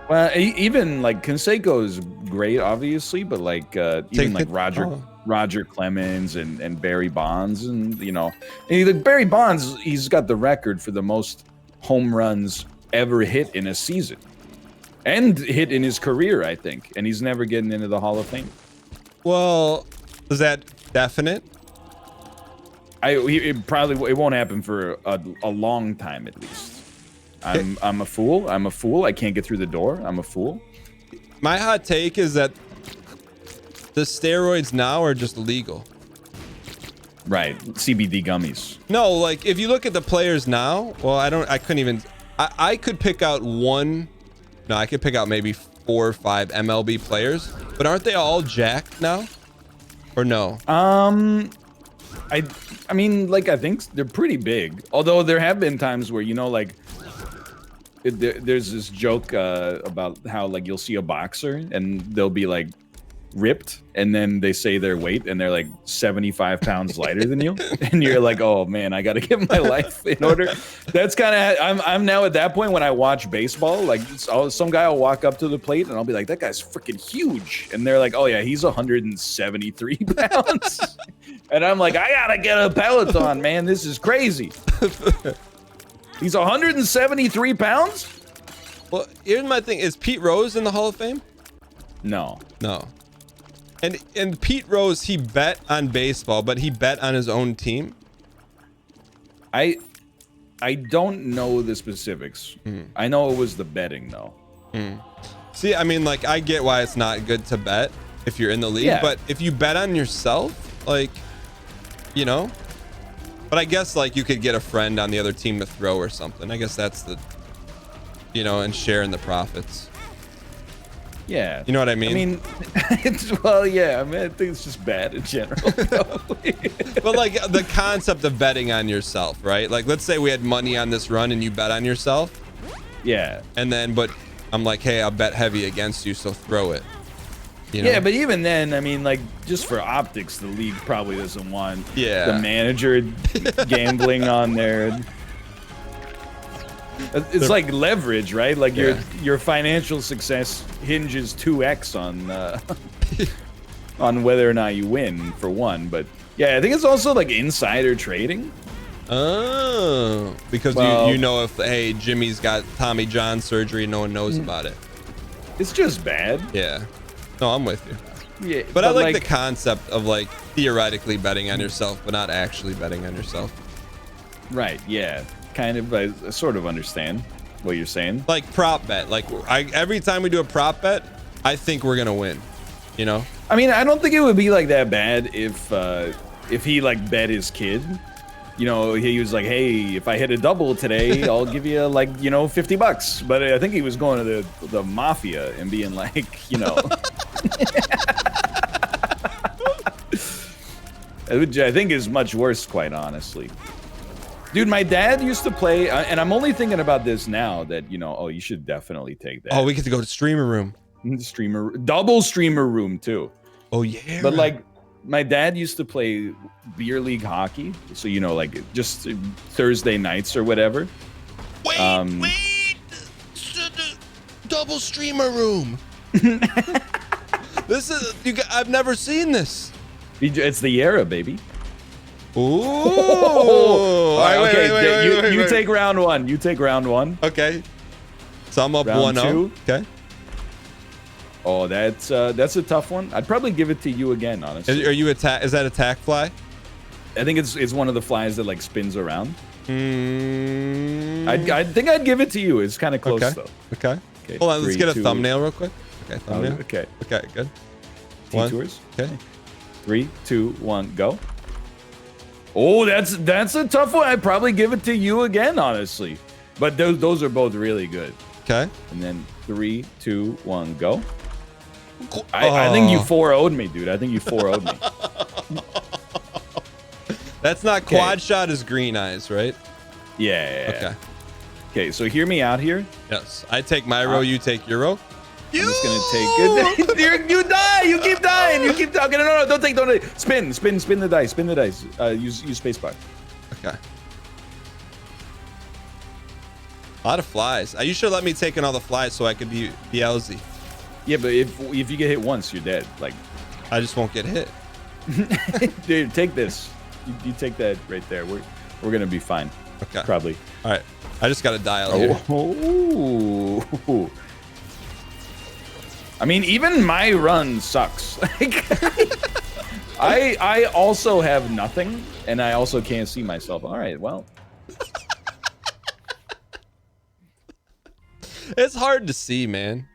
Well, even like Canseco is great, obviously, but like even like Roger Clemens and Barry Bonds, and you know, Barry Bonds, he's got the record for the most home runs ever hit in a season, and hit in his career, I think, and he's never getting into the Hall of Fame. Well, is that definite? It won't happen for a long time at least. I'm a fool. I'm a fool. I can't get through the door. I'm a fool. My hot take is that the steroids now are just legal. Right. CBD gummies. No, like if you look at the players now, well, I could pick out I could pick out maybe 4 or 5 MLB players, but aren't they all jacked now? Or no? I mean, like, I think they're pretty big. Although there have been times where, you know, like, there's this joke about how, like, you'll see a boxer and they'll be, like, ripped, and then they say their weight and they're, like, 75 pounds lighter than you. And you're like, oh, man, I got to get my life in order. That's kind of, I'm now at that point when I watch baseball, like, some guy will walk up to the plate and I'll be like, that guy's freaking huge. And they're like, oh, yeah, he's 173 pounds. And I'm like, I got to get a Peloton, man. This is crazy. He's 173 pounds? Well, here's my thing. Is Pete Rose in the Hall of Fame? No. And Pete Rose, he bet on baseball, but he bet on his own team. I don't know the specifics. I know it was the betting though. See, I mean, like, I get why it's not good to bet if you're in the league, but if you bet on yourself, like, you know. But I guess, like, you could get a friend on the other team to throw or something. I guess that's the, you know, and share in the profits. Yeah. You know what I mean? I mean, yeah. I mean, I think it's just bad in general. But, like, the concept of betting on yourself, right? Like, let's say we had money on this run and you bet on yourself. Yeah. And then, but I'm like, hey, I'll bet heavy against you, so throw it. You know? Yeah, but even then, I mean, like, just for optics, the league probably doesn't want the manager gambling on there. It's like leverage, right? Like your financial success hinges 2x on on whether or not you win, for one. But yeah, I think it's also like insider trading. Oh, because you know, if, hey, Jimmy's got Tommy John surgery, no one knows about it. It's just bad. Yeah. No, I'm with you. Yeah, but I like the concept of, like, theoretically betting on yourself, but not actually betting on yourself. Right. Yeah. Kind of. I sort of understand what you're saying. Like prop bet. Like, every time we do a prop bet, I think we're gonna win. You know. I mean, I don't think it would be like that bad if he like bet his kid. You know, he was like, hey, if I hit a double today, I'll give you like, you know, $50. But I think he was going to the mafia and being like, you know. Which I think is much worse, quite honestly. Dude, my dad used to play, and I'm only thinking about this now that, you know, oh, you should definitely take that. Oh, we get to go to streamer room. Double streamer room, too. Oh, yeah. But, like, my dad used to play beer league hockey. So, you know, like, just Thursday nights or whatever. Wait! Double streamer room. This is, I've never seen this. It's the era, baby. Ooh. All right, okay, you take round one. You take round one. Okay. So I'm up round 1-0. Okay. Oh, that's a tough one. I'd probably give it to you again, honestly. Are you attack? Is that attack fly? I think it's one of the flies that like spins around. I think I'd give it to you. It's kind of close though. Okay. Hold on. Let's get a thumbnail real quick. Okay. Thumbnail. Okay. Okay. Good. Detours. Okay. 3, 2, 1, go. Oh, that's a tough one. I'd probably give it to you again, honestly. But those are both really good. Okay. And then 3, 2, 1, go. I think you 4-0'd me, dude. I think you 4-0'd me. That's not quad shot is green eyes, right? Yeah. Okay. Okay, so hear me out here. Yes. I take my row, you take your row. I'm just gonna take it. You die. You keep dying. You keep talking. No, don't take. Spin the dice. Spin the dice. Use spacebar. Okay. A lot of flies. You should let me take in all the flies so I could be LZ. Yeah, but if you get hit once, you're dead. Like, I just won't get hit. dude, take this. You take that right there. We're gonna be fine. Okay. Probably. All right. I just got a dial here. Oh. I mean, even my run sucks. Like, I also have nothing, and I also can't see myself. All right, well. It's hard to see, man.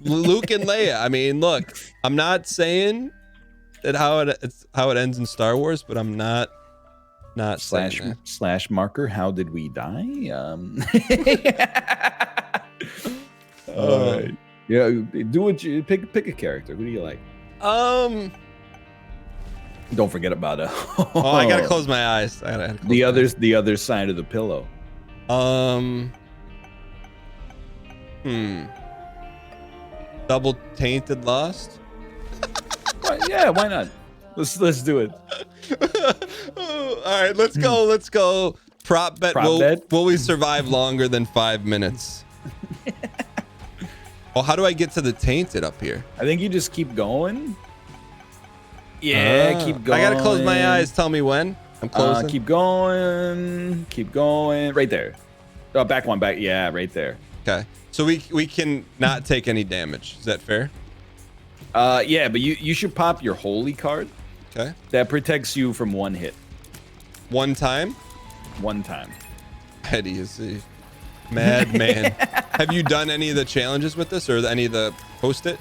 Luke and Leia. I mean, look, I'm not saying that how it ends in Star Wars, but I'm not slash marker. How did we die? All right. Yeah, do what you pick a character. Who do you like? Don't forget about it. Oh, I gotta close my eyes. The other side of the pillow. Double tainted lost. Yeah, why not? Let's do it. All right, let's go. Let's go. Prop bet. Will we survive longer than 5 minutes? Oh, how do I get to the tainted up here? I think you just keep going. Yeah, keep going. I gotta close my eyes. Tell me when. I'm closing. Keep going. Keep going. Right there. Oh, back one. Back. Yeah, right there. Okay. So we can not take any damage. Is that fair? Yeah, but you should pop your holy card. Okay. That protects you from one hit. One time? One time. Eddie is a madman. Have you done any of the challenges with this or any of the post-it?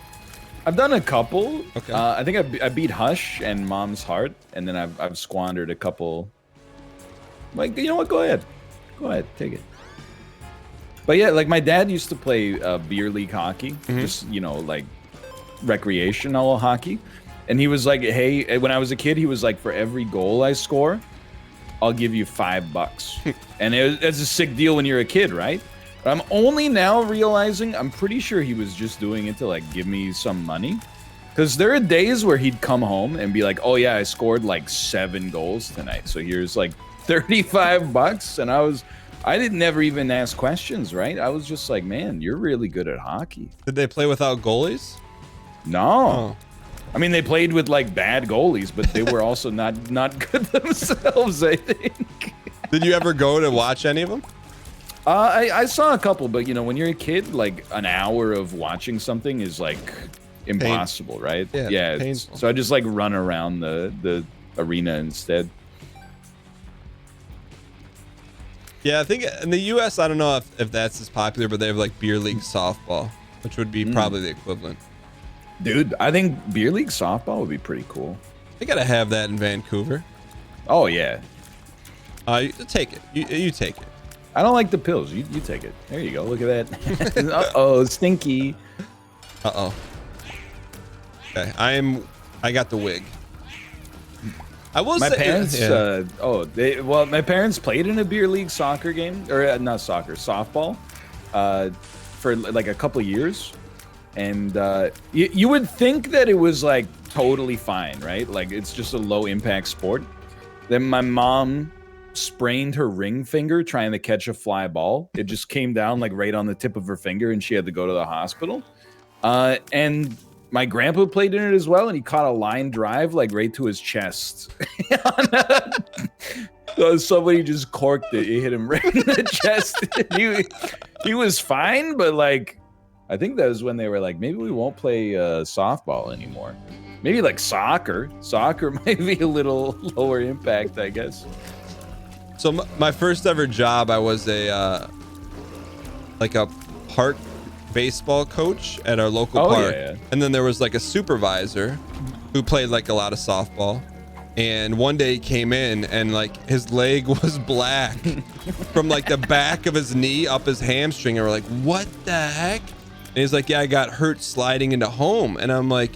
I've done a couple. Okay. I think I beat Hush and Mom's Heart, and then I've squandered a couple. Like, you know what? Go ahead. Go ahead. Take it. But yeah, like my dad used to play beer league hockey, just, you know, like recreational hockey. And he was like, hey, when I was a kid, he was like, for every goal I score, I'll give you $5. And it's a sick deal when you're a kid, right? But I'm only now realizing, I'm pretty sure he was just doing it to like give me some money. Because there are days where he'd come home and be like, oh yeah, I scored like 7 goals tonight. So here's like $35. And I didn't never even ask questions, right? I was just like, man, you're really good at hockey. Did they play without goalies? No. Oh. I mean, they played with like bad goalies, but they were also not good themselves, I think. Did you ever go to watch any of them? I saw a couple, but you know, when you're a kid, like an hour of watching something is like impossible, right? Yeah. So I just like run around the arena instead. Yeah, I think in the U.S., I don't know if that's as popular, but they have like beer league softball, which would be probably the equivalent. Dude, I think beer league softball would be pretty cool. They gotta have that in Vancouver. Oh yeah. Take it. You take it. I don't like the pills. You take it. There you go. Look at that. Uh-oh, stinky. Uh-oh. Okay, I got the wig. I will say, my parents. Yeah. My parents played in a beer league soccer game, or not soccer, softball, for like a couple years, and you would think that it was like totally fine, right? Like it's just a low impact sport. Then my mom sprained her ring finger trying to catch a fly ball. It just came down like right on the tip of her finger, and she had to go to the hospital. And my grandpa played in it as well, and he caught a line drive like right to his chest. So somebody just corked it. It hit him right in the chest. He was fine, but like I think that was when they were like, maybe we won't play softball anymore. Maybe like soccer. Soccer might be a little lower impact, I guess. So my first ever job, I was a park baseball coach at our local park. Yeah. And then there was like a supervisor who played like a lot of softball. And one day he came in and like his leg was black from like the back of his knee up his hamstring. And we're like, what the heck? And he's like, yeah, I got hurt sliding into home. And I'm like,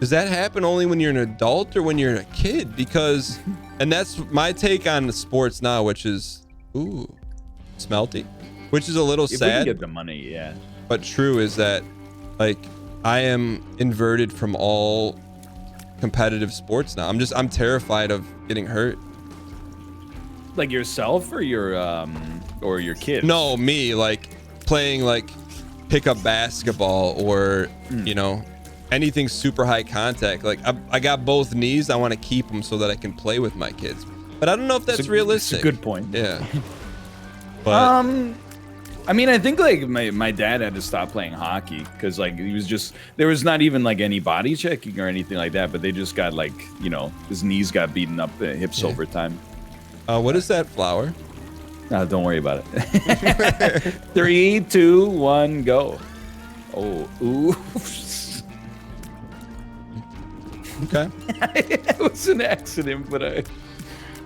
does that happen only when you're an adult or when you're a kid? Because, and that's my take on the sports now, which is, ooh, smelty, which is a little If we can sad. get the money, yeah. But true is that, like, I am inverted from all competitive sports now. I'm terrified of getting hurt. Like yourself or your kids? No, me, like playing like pickup basketball or you know, anything super high contact. Like I got both knees. I want to keep them so that I can play with my kids. But I don't know if that's realistic. It's a good point. Yeah. But I mean, I think like my dad had to stop playing hockey because like he was just, there was not even like any body checking or anything like that, but they just got like, you know, his knees got beaten up, the hips over time. what is that flower? Don't worry about it. 3, 2, 1, go. Oh, ooh. Okay. It was an accident, but I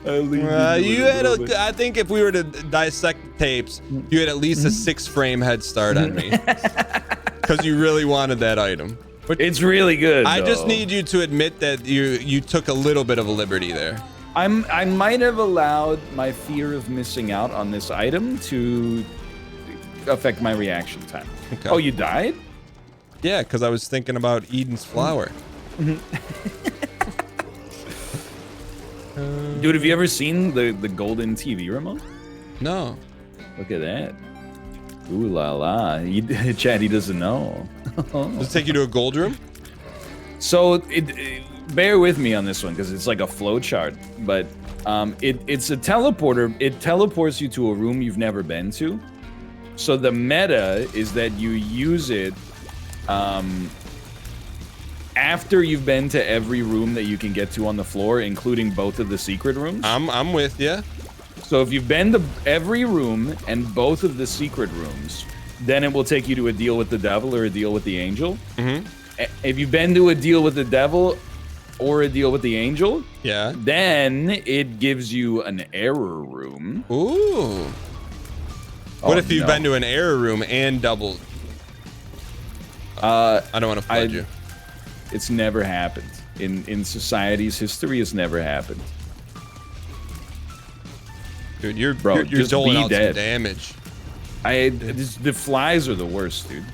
You had I think if we were to dissect tapes, you had at least a 6-frame head start on me because you really wanted that item. But it's really good. I just though. need you to admit that you took a little bit of a liberty there. I might have allowed my fear of missing out on this item to affect my reaction time. Okay. Oh, you died? Yeah, because I was thinking about Eden's flower. Dude, have you ever seen the golden TV remote? No. Look at that. Ooh la la. Chad, he doesn't know. Does it take you to a gold room? So bear with me on this one because it's like a flow chart, but it's a teleporter. It teleports you to a room you've never been to. So the meta is that you use it after you've been to every room that you can get to on the floor, including both of the secret rooms. I'm with you. So if you've been to every room and both of the secret rooms, then it will take you to a deal with the devil or a deal with the angel. Mm-hmm. If you've been to a deal with the devil or a deal with the angel, Yeah. then it gives you an error room. Ooh. What if you've been to an error room and doubled? I don't want to flood you. It's never happened. In society's history, it's never happened. Dude, you're just doling be out dead. some damage. The flies are the worst, dude.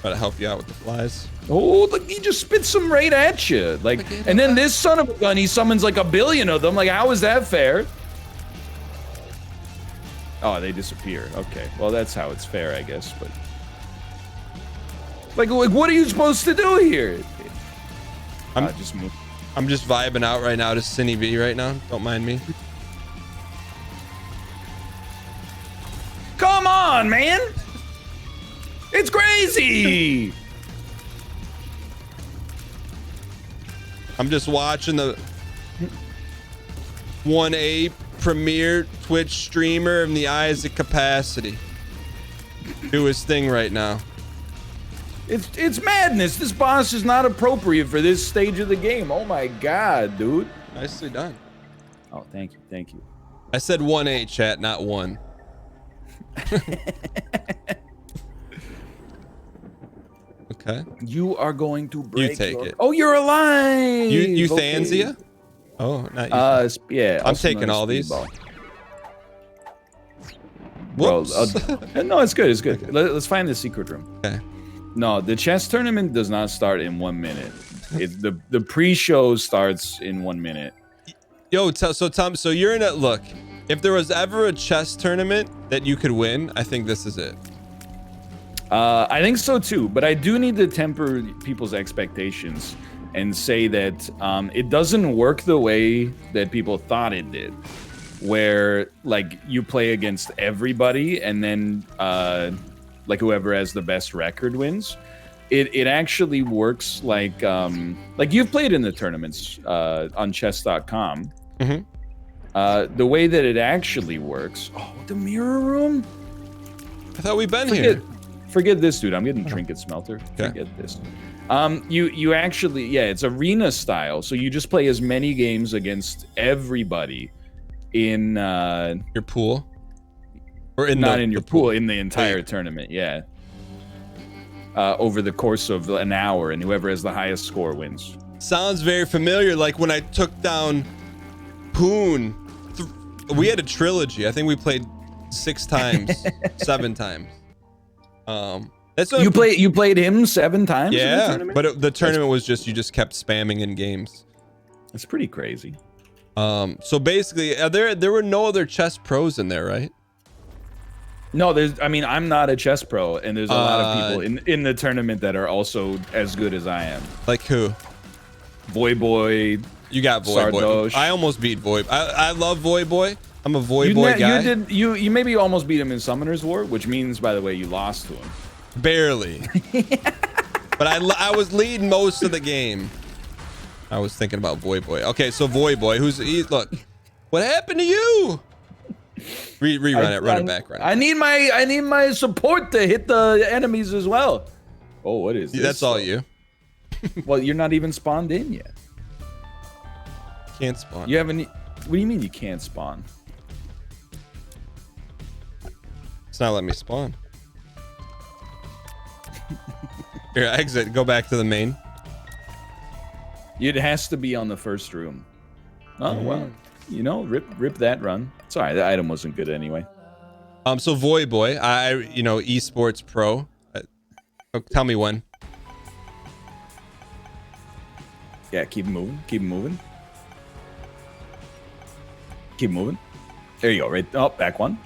Try to help you out with the flies. Oh, look, he just spit some right at you. Like, and then this son of a gun, he summons like 1 billion of them. Like, how is that fair? Oh, they disappear. Okay, well, that's how it's fair, I guess. But like what are you supposed to do here? Just move. I'm just vibing out right now to Cine V right now. Don't mind me. Come on, man! It's crazy! I'm just watching the 1A premier Twitch streamer in the eyes of capacity do his thing right now. It's madness. This boss is not appropriate for this stage of the game. Oh my god, dude. Nicely done. Oh, thank you, thank you. I said 1A, chat, not 1. Okay. You are going to break. You take it. Oh, you're alive. You okay. Thanzia? Oh, not you. Yeah. I'm taking all these. Whoops. Bro, no, it's good. It's good. Okay. Let's find the secret room. Okay. No, the chess tournament does not start in 1 minute. The pre-show starts in 1 minute. Yo, so Tom, so you're in a look. If there was ever a chess tournament that you could win, I think this is it. I think so too, but I do need to temper people's expectations and say that it doesn't work the way that people thought it did, where like you play against everybody and then like whoever has the best record wins. It actually works like you've played in the tournaments on chess.com. Mm-hmm. The way that it actually works. Oh, the mirror room? I thought we've been here. Forget this, dude. I'm getting trinket smelter. Okay. Forget this. You actually, yeah, it's arena style. So you just play as many games against everybody in Your pool, or in not the, in your the pool, in the entire Wait. tournament. Yeah. Over the course of an hour, and whoever has the highest score wins. Sounds very familiar. Like when I took down Poon. We had a trilogy. I think we played 6 times, 7 times. That's what You played him 7 times. In the yeah, tournament? but the tournament was just you just kept spamming in games. It's pretty crazy. So basically, there were no other chess pros in there, right? No, I mean, I'm not a chess pro, and there's a lot of people in the tournament that are also as good as I am. Like who? Voyboy. You got Voyboy. Sardosh. I almost beat Voy. I love Voyboy. I'm a Voyboy guy. You maybe almost beat him in Summoner's War, which means, by the way, you lost to him. Barely. But I was leading most of the game. I was thinking about Voyboy. Okay, so Voyboy, look. What happened to you? Rerun it. Run it back. I need my support to hit the enemies as well. Oh, what is this? That's all you. Well, you're not even spawned in yet. Can't spawn. You haven't. What do you mean you can't spawn? It's not letting me spawn. Here, exit. Go back to the main. It has to be on the first room. Oh well, you know, rip that run. Sorry, the item wasn't good anyway. So Voyboy, esports pro. Tell me when. Yeah, keep moving. Keep moving. Keep moving. There you go. Right. Oh, back one.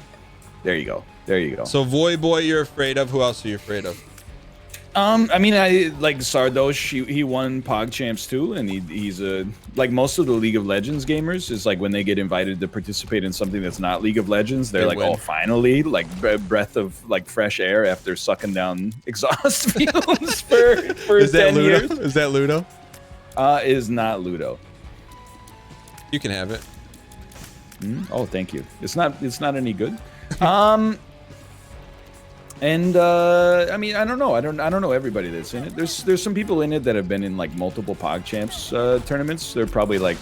There you go. There you go. So Voyboy, you're afraid of. Who else are you afraid of? I mean, I like Sardosh. He won PogChamps too, and he's like most of the League of Legends gamers is like when they get invited to participate in something that's not League of Legends, they're like, oh, finally, like breath of like fresh air after sucking down exhaust fumes for Is that 10 Ludo? years. Is that Ludo? Is not Ludo. You can have it. Oh, thank you. It's not any good. And I mean, I don't know. I don't know everybody that's in it. There's some people in it that have been in like multiple PogChamps tournaments. They're probably like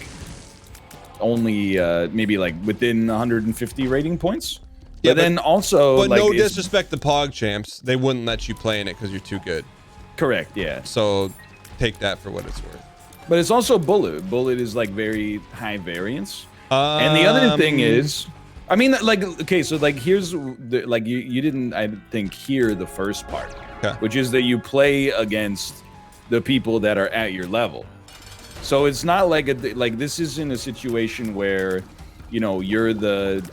only maybe like within 150 rating points. Yeah, but then also, but like, no disrespect to PogChamps, they wouldn't let you play in it because you're too good. Correct. Yeah. So take that for what it's worth. But it's also Bullet. Bullet is like very high variance. And the other thing is, I mean, like, okay, so like here's the, like you didn't, I think, hear the first part, which is that you play against the people that are at your level. So it's not like this isn't a situation where, you know, you're the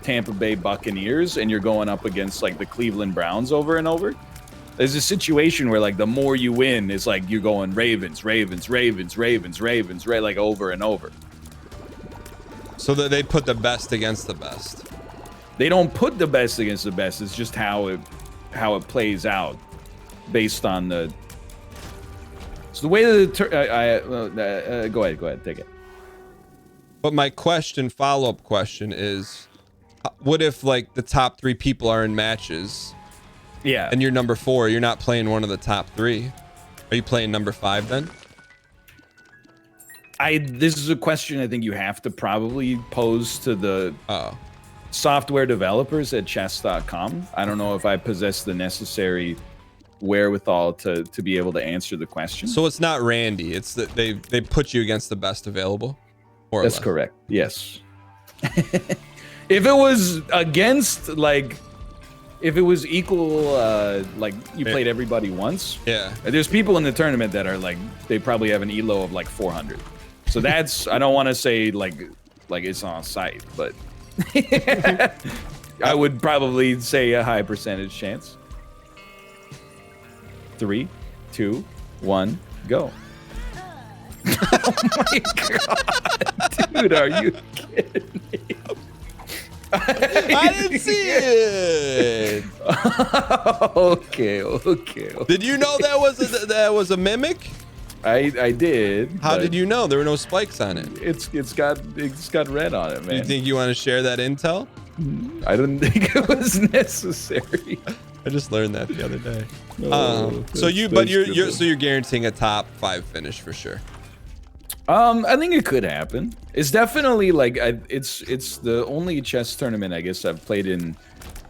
Tampa Bay Buccaneers and you're going up against like the Cleveland Browns over and over. There's a situation where like the more you win, it's like you're going Ravens, Ravens, Ravens, Ravens, Ravens, right, like over and over. So that they put the best against the best. They don't put the best against the best. It's just how it plays out, based on the. So the way that go ahead, take it. But my follow-up question is, what if like the top 3 people are in matches? Yeah. And you're number 4. You're not playing one of the top 3. Are you playing number 5 then? This is a question I think you have to probably pose to the software developers at chess.com. I don't know if I possess the necessary wherewithal to be able to answer the question. So it's not Randy. It's that they put you against the best available. That's correct. Yes. If it was against, like, if it was equal, like you played everybody once. Yeah. There's people in the tournament that are like, they probably have an elo of like 400. So that's, I don't want to say like it's on site, but I would probably say a high percentage chance. 3, 2, 1, go. Oh my god, dude, are you kidding me? I didn't see it. Okay. Did you know that was a mimic? I did. How did you know there were no spikes on it? It's got red on it, man. You think you want to share that intel? I didn't think it was necessary. I just learned that the other day. So you're guaranteeing a top 5 finish for sure. I think it could happen. It's definitely like it's the only chess tournament I guess I've played in,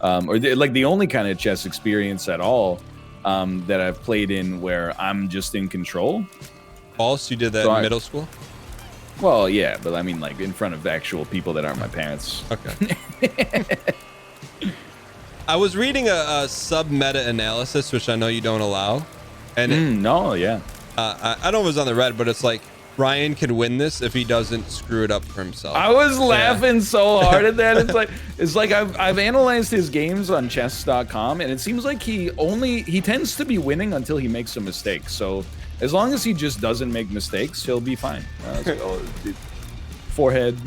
like the only kind of chess experience at all that I've played in where I'm just in control. False, you did that in middle school? Well, yeah, but I mean like in front of actual people that aren't my parents. Okay. I was reading a sub-meta analysis, which I know you don't allow. And no, yeah. I don't know if it was on the Reddit, but it's like Ryan can win this if he doesn't screw it up for himself. I was laughing so hard at that. It's like I've analyzed his games on chess.com, and it seems like he tends to be winning until he makes a mistake. So as long as he just doesn't make mistakes, he'll be fine. Forehead.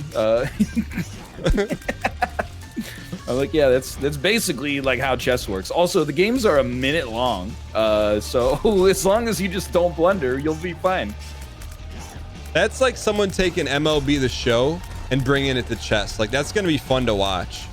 I'm like, yeah, that's basically like how chess works. Also, the games are a minute long, so as long as you just don't blunder, you'll be fine. That's like someone taking MLB The Show and bringing it to chess. Like that's gonna be fun to watch.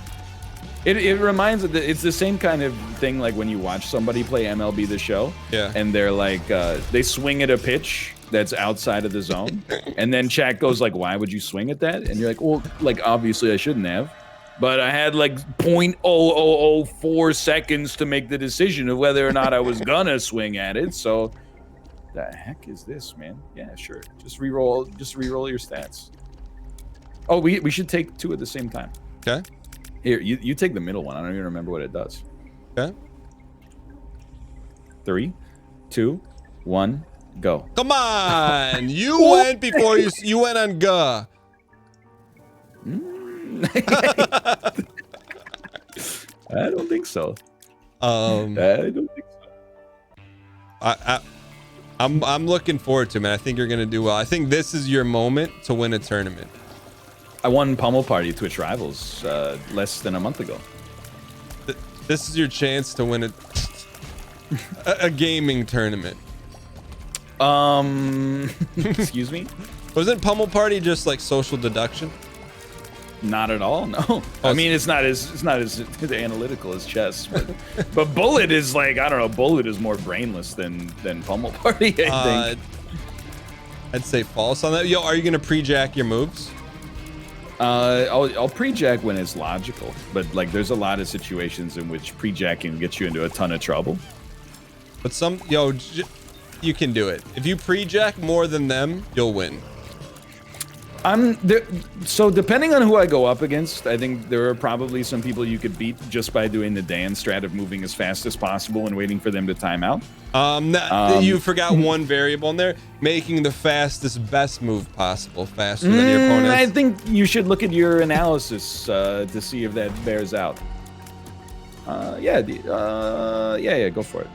It reminds me, it's the same kind of thing like when you watch somebody play MLB The Show, yeah, and they're like they swing at a pitch that's outside of the zone, and then chat goes like, "Why would you swing at that?" And you're like, "Well, like obviously I shouldn't have." But I had like 0.0004 seconds to make the decision of whether or not I was gonna swing at it. So, the heck is this, man? Yeah, sure. Just re-roll your stats. Oh, we should take 2 at the same time. Okay. Here, you take the middle one. I don't even remember what it does. Okay. 3, 2, 1, go. Come on, you went before you went on go. I don't think so. I don't think so. I'm looking forward to it, man. I think you're gonna do well. I think this is your moment to win a tournament. I won Pummel Party Twitch Rivals less than a month ago. This is your chance to win a gaming tournament. Excuse me? Wasn't Pummel Party just like social deduction? Not at all. No. I mean, it's not as analytical as chess, but Bullet is like, I don't know. Bullet is more brainless than Pummel Party. I think. I'd say false on that. Yo, are you gonna pre-jack your moves? I'll pre-jack when it's logical, but like there's a lot of situations in which pre-jacking gets you into a ton of trouble. But you can do it. If you pre-jack more than them, you'll win. So depending on who I go up against, I think there are probably some people you could beat just by doing the Dan strat of moving as fast as possible and waiting for them to time out. You forgot one variable in there, making the fastest best move possible faster than your opponent. I think you should look at your analysis to see if that bears out. Yeah, go for it.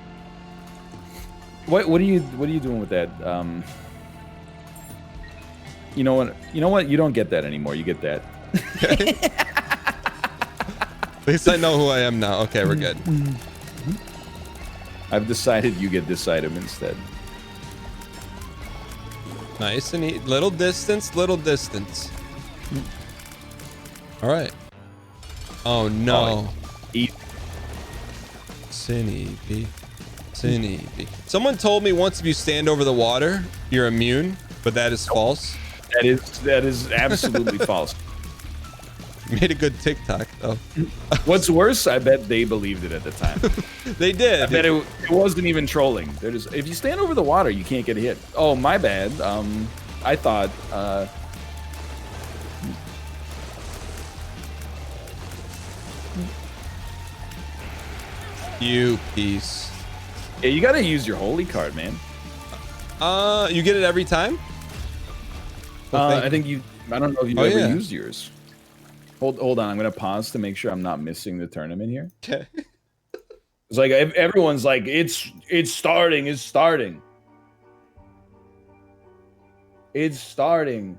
What are you doing with that? You know what? You don't get that anymore. You get that. Okay. At least I know who I am now. Okay, we're good. I've decided you get this item instead. Nice and neat. Little distance, little distance. All right. Oh no. Cinny B. Someone told me once if you stand over the water, you're immune, but that is false. That is absolutely false. You made a good TikTok though. What's worse, I bet they believed it at the time. They did. I bet it wasn't even trolling. If you stand over the water, you can't get hit. Oh, my bad. I thought. You piece. Yeah, you gotta use your holy card, man. You get it every time? I think you. I don't know if you've ever used yours. Hold on. I'm gonna pause to make sure I'm not missing the tournament here. Okay. It's like everyone's like, it's starting. It's starting. It's starting.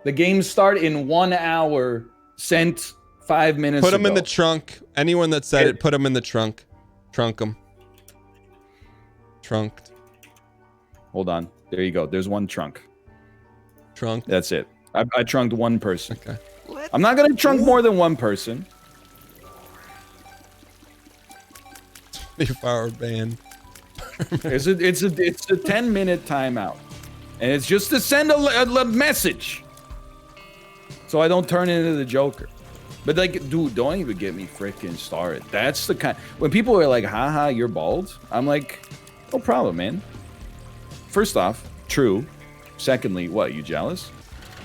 The games start in 1 hour. Sent 5 minutes. Put them ago. in the trunk. Anyone that said it, put them in the trunk. Trunk them. Trunked. Hold on. There you go. There's one trunk. Trunk. That's it. I trunked one person. Okay. I'm not gonna trunk more than one person. 24-hour ban. It's a 10-minute timeout, and it's just to send a message, so I don't turn into the Joker. But like, dude, don't even get me freaking started. That's the kind. When people are like, "Haha, you're bald," I'm like, no problem, man. First off, true. Secondly, what, you jealous?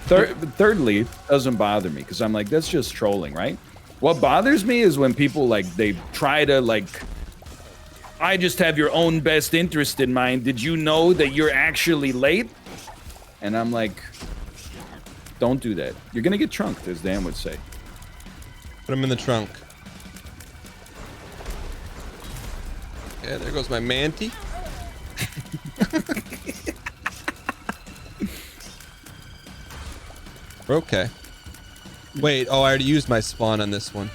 Thirdly, doesn't bother me because I'm like, that's just trolling, right? What bothers me is when people like they try to like, I just have your own best interest in mind. Did you know that you're actually late? And I'm like, don't do that. You're gonna get trunked, as Dan would say. Put him in the trunk. Yeah, there goes my manty. Okay. Wait, oh, I already used my spawn on this one.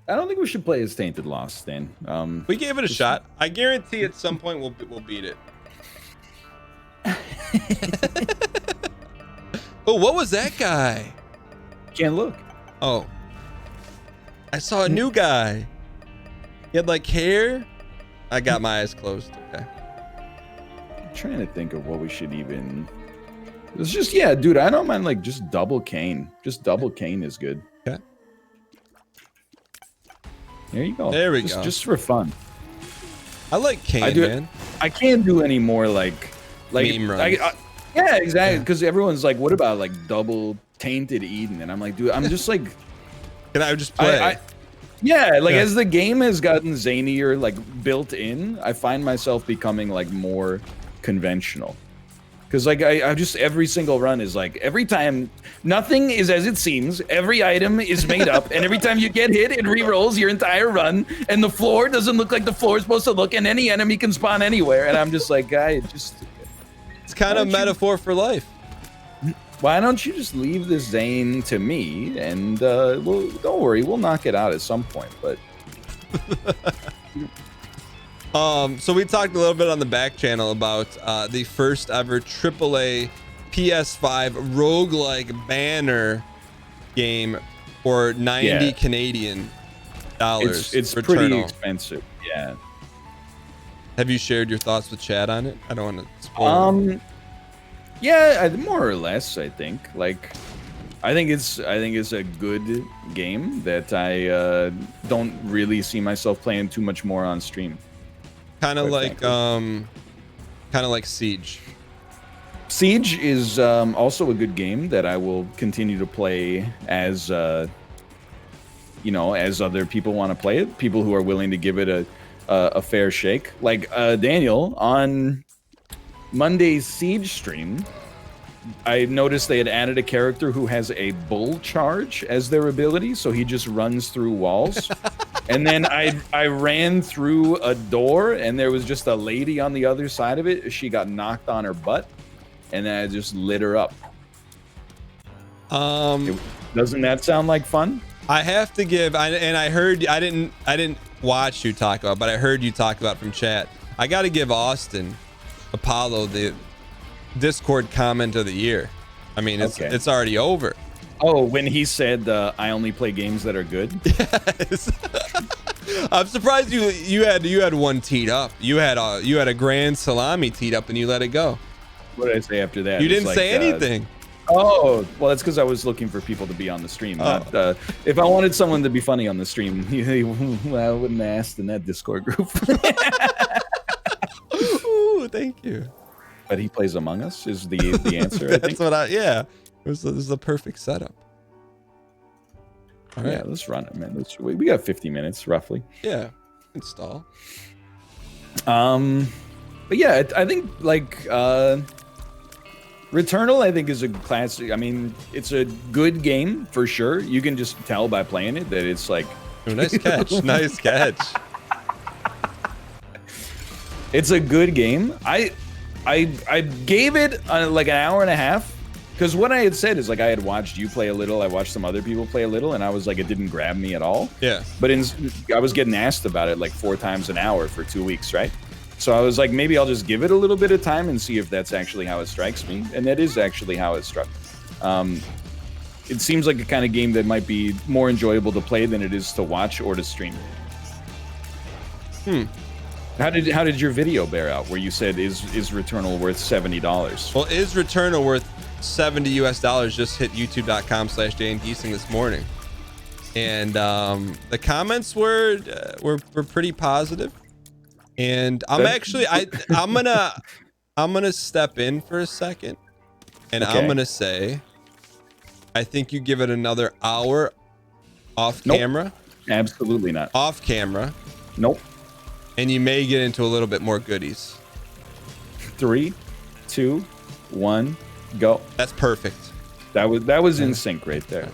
I don't think we should play as Tainted Lost, Dan. We gave it a shot. I guarantee at some point we'll beat it. Oh, what was that guy? Can't look. Oh. I saw a new guy. He had like hair. I got my eyes closed. Okay. I'm trying to think of what we should even... It's just, yeah, dude, I don't mind like just double cane. Just double cane is good. Okay. There you go. There we go. Just for fun. I like cane, man. I can't do any more like meme runs. Yeah, exactly. Because everyone's like, what about like double tainted Eden? And I'm like, dude, I'm just like, can I just play? Yeah, like as the game has gotten zanier, like built in, I find myself becoming like more conventional. Because like I just every single run is like every time nothing is as it seems, every item is made up, and every time you get hit, it re-rolls your entire run, and the floor doesn't look like the floor is supposed to look, and any enemy can spawn anywhere. And I'm just like, guy, it's kind of metaphor for life. Why don't you just leave this Zane to me, and well, don't worry, we'll knock it out at some point. But so we talked a little bit on the back channel about the first ever AAA PS5 roguelike banner game for 90 Canadian dollars. It's pretty expensive. Yeah. Have you shared your thoughts with Chad on it? I don't want to spoil. Yeah, more or less. I think. Like, I think it's a good game that I don't really see myself playing too much more on stream. Kind of like Siege. Siege is also a good game that I will continue to play as you know, as other people want to play it. People who are willing to give it a fair shake. Like Daniel on Monday's Siege stream, I noticed they had added a character who has a bull charge as their ability, so he just runs through walls. And then I ran through a door, and there was just a lady on the other side of it. She got knocked on her butt, and then I just lit her up. Doesn't that sound like fun? I have to give, and I heard, I didn't watch you talk about, but I heard you talk about from chat. I got to give Austin Apollo the Discord comment of the year. I mean, it's already over. Oh, when he said I only play games that are good. Yes. I'm surprised you had one teed up. You had a grand salami teed up and you let it go. What did I say after that? You didn't say anything. Oh, well, that's because I was looking for people to be on the stream. Not, if I wanted someone to be funny on the stream, I wouldn't have asked in that Discord group. Ooh, thank you. But he plays Among Us is the answer. That's I think. what yeah. This is the perfect setup. All right. Yeah, let's run it, man. We got 50 minutes roughly. Yeah. Install. But yeah, I think like Returnal, I think is a classic. I mean, it's a good game for sure. You can just tell by playing it that it's like nice catch. Nice catch. It's a good game. I gave it like an hour and a half. Because what I had said is, like, I had watched you play a little, I watched some other people play a little, and I was like, it didn't grab me at all. Yeah. But I was getting asked about it like 4 times an hour for 2 weeks, right? So I was like, maybe I'll just give it a little bit of time and see if that's actually how it strikes me. And that is actually how it struck. It seems like a kind of game that might be more enjoyable to play than it is to watch or to stream. How did your video bear out where you said is Returnal worth $70? Well, is Returnal worth $70 US? Just hit youtube.com/DanGheesling this morning, and the comments were pretty positive. And I'm gonna step in for a second, and Okay. I'm gonna say, I think you give it another hour off camera. Absolutely not. Off camera, Nope. and you may get into a little bit more goodies. 3, 2, 1, go. That's perfect. That was in sync right there.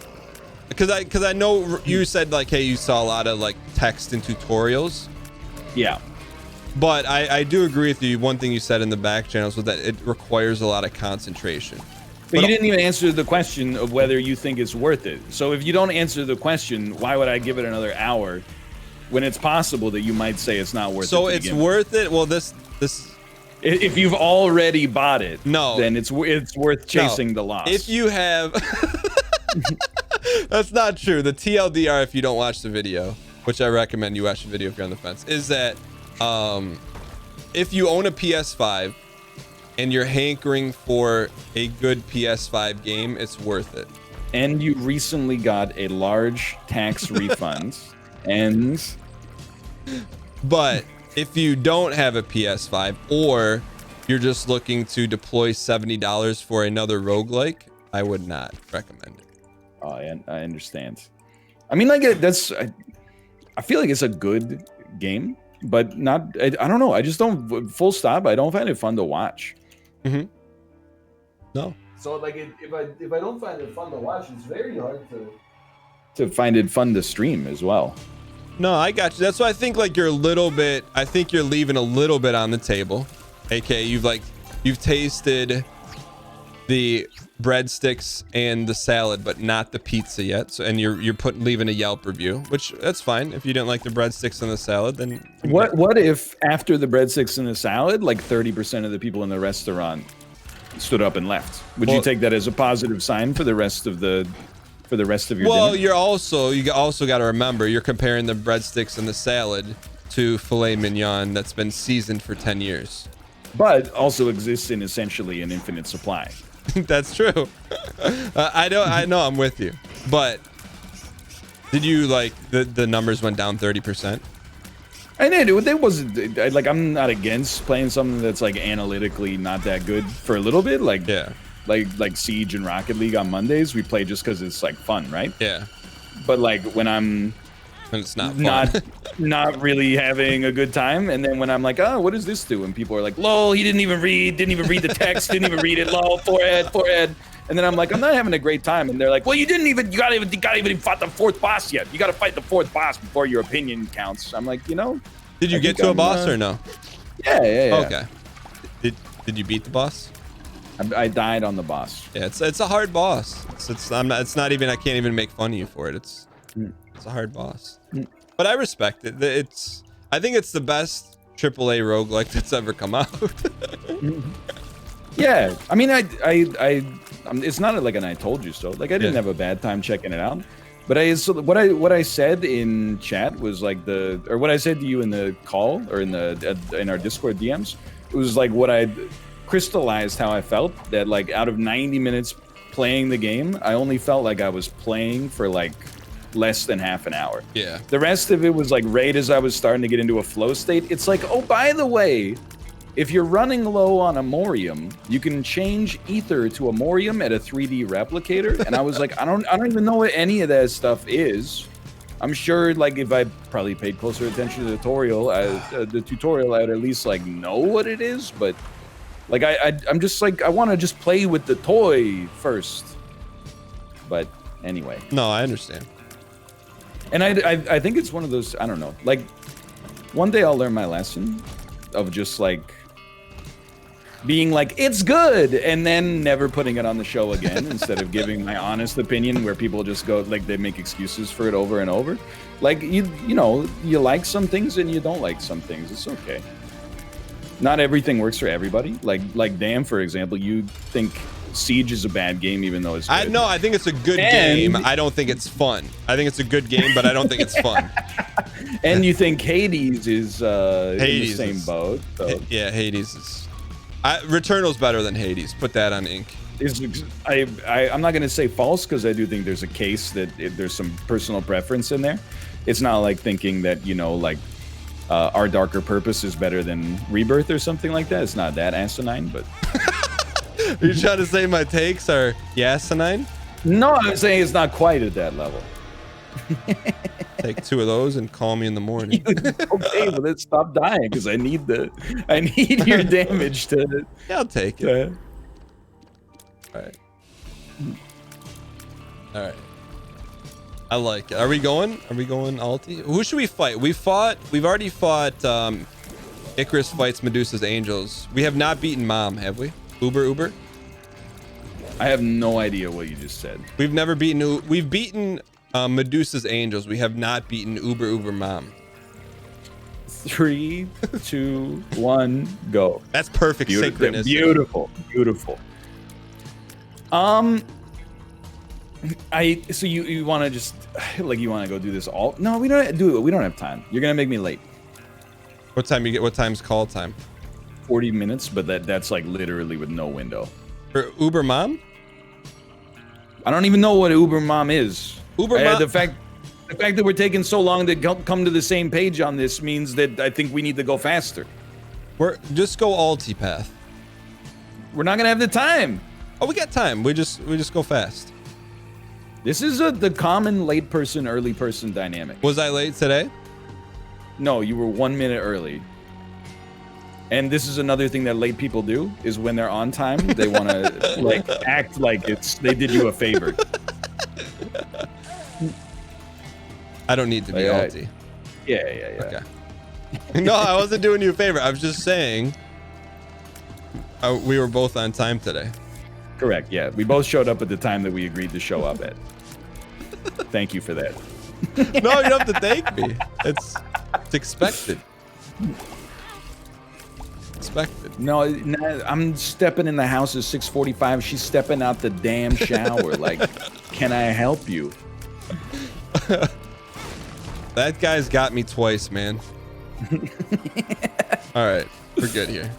Because I know you said like, hey, you saw a lot of like text and tutorials. Yeah. But I do agree with you. One thing you said in the back channels was that it requires a lot of concentration. But you didn't even answer the question of whether you think it's worth it. So if you don't answer the question, why would I give it another hour when it's possible that you might say it's not worth it? So it's worth it. Well, this if you've already bought it, no, then it's worth chasing the loss. If you have, that's not true. The TLDR, if you don't watch the video, which I recommend you watch the video if you're on the fence, is that if you own a PS5 and you're hankering for a good PS5 game, it's worth it. And you recently got a large tax refund, and but if you don't have a PS5 or you're just looking to deploy $70 for another roguelike, I would not recommend it. Oh, I understand. I mean, like I feel like it's a good game, but not. I don't know. I just don't. Full stop. I don't find it fun to watch. Mm-hmm. No. So like, if I don't find it fun to watch, it's very hard to find it fun to stream as well. No, I got you. That's why I think like you're a little bit. I think you're leaving a little bit on the table. AK, you've tasted the breadsticks and the salad, but not the pizza yet. So, and you're leaving a Yelp review, which that's fine. If you didn't like the breadsticks and the salad, then What if after the breadsticks and the salad, like 30% of the people in the restaurant stood up and left? Would you take that as a positive sign for the rest of your well, dinner? you also got to remember you're comparing the breadsticks and the salad to filet mignon that's been seasoned for 10 years. But also exists in essentially an infinite supply. That's true. I know I'm with you. But did you like the numbers went down 30%? I did. It wasn't like I'm not against playing something that's like analytically not that good for a little bit. Like Yeah. like Siege and Rocket League on Mondays, we play just because it's like fun, right? Yeah. But like when I'm And it's not fun. not really having a good time, and then when I'm like, oh, what does this do? And people are like, lol, he didn't even read the text, didn't even read it, lol, forehead. And then I'm like, I'm not having a great time, and they're like, well, you gotta even fight the fourth boss yet. You gotta fight the fourth boss before your opinion counts. I'm like, Did you get to a boss or no? Yeah. Okay. Did you beat the boss? I died on the boss. Yeah, it's a hard boss. It's not even, I can't even make fun of you for it. It's a hard boss. But I respect it. I think it's the best AAA roguelike that's ever come out. Yeah, I mean, it's not like an I told you so. Like I didn't have a bad time checking it out. But what I said in chat was like what I said to you in the call or in our Discord DMs, it was like what I crystallized how I felt, that like out of 90 minutes playing the game, I only felt like I was playing for like less than half an hour. Yeah. The rest of it was like right as I was starting to get into a flow state. It's like, oh, by the way, if you're running low on Amorium, you can change Ether to Amorium at a 3D replicator. And I was like, I don't even know what any of that stuff is. I'm sure like if I probably paid closer attention to the tutorial, I'd at least like know what it is. But like I'm just like, I want to just play with the toy first. But anyway. No, I understand. And I think it's one of those, I don't know, like one day I'll learn my lesson of just like being like, it's good, and then never putting it on the show again instead of giving my honest opinion where people just go, like they make excuses for it over and over. Like, you like some things and you don't like some things. It's okay. Not everything works for everybody. Like Dan, for example, you think Siege is a bad game even though it's good. I think it's a good game. I don't think it's fun. I think it's a good game, but I don't think it's fun. And you think Hades is Hades in the same is- boat. So. Yeah, Hades is. Returnal's better than Hades. Put that on ink. I'm not going to say false because I do think there's a case that there's some personal preference in there. It's not like thinking that, like Our Darker Purpose is better than Rebirth or something like that. It's not that asinine, but... Are you trying to say my takes are asinine? No, I'm saying it's not quite at that level. Take 2 of those and call me in the morning. Okay, but let's stop dying because I need your damage to... Yeah, I'll take it. All right. All right. I like it. Are we going alti? Who should we fight? We've already fought Icarus fights Medusa's Angels. We have not beaten Mom, have we? Uber? I have no idea what you just said. We've never beaten... We've beaten Medusa's Angels. We have not beaten Uber Mom. 3, 2, 1, go. That's perfect synchronicity. Beautiful. So you want to just you want to go do this all? No, we don't do it. We don't have time. You're gonna make me late. What time's call time? 40 minutes, but that's like literally with no window. For Uber Mom? I don't even know what Uber Mom is. Mom. The fact that we're taking so long to come to the same page on this means that I think we need to go faster. Just go alti path. We're not gonna have the time. Oh, we got time. We just go fast. This is the common late person, early person dynamic. Was I late today? No, you were 1 minute early. And this is another thing that late people do, is when they're on time, they want to act like they did you a favor. I don't need to be alti. Yeah. Okay. No, I wasn't doing you a favor. I was just saying we were both on time today. Correct, yeah. We both showed up at the time that we agreed to show up at. Thank you for that. No, you don't have to thank me. It's expected. No, I'm stepping in the house at 6:45. She's stepping out the damn shower. Can I help you? That guy's got me twice, man. All right, we're good here.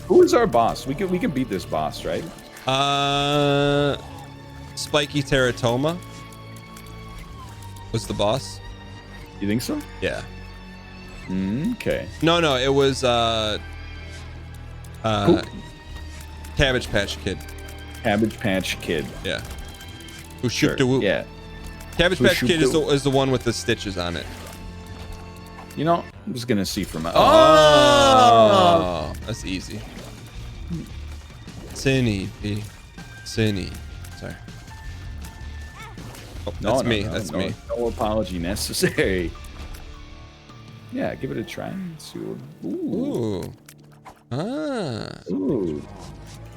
Who is our boss? We can beat this boss, right? Spiky Teratoma was the boss. You think so? Yeah. Okay. No, it was Cabbage Patch Kid. Cabbage Patch Kid. Yeah. Who shoot the whoop. Yeah. Cabbage Patch Kid is the one with the stitches on it. I'm just gonna see from my. Oh, that's easy. Cinny. Sorry. Oh, that's me. That's me. No apology necessary. Yeah, give it a try. Let's see what... Ooh. Ooh.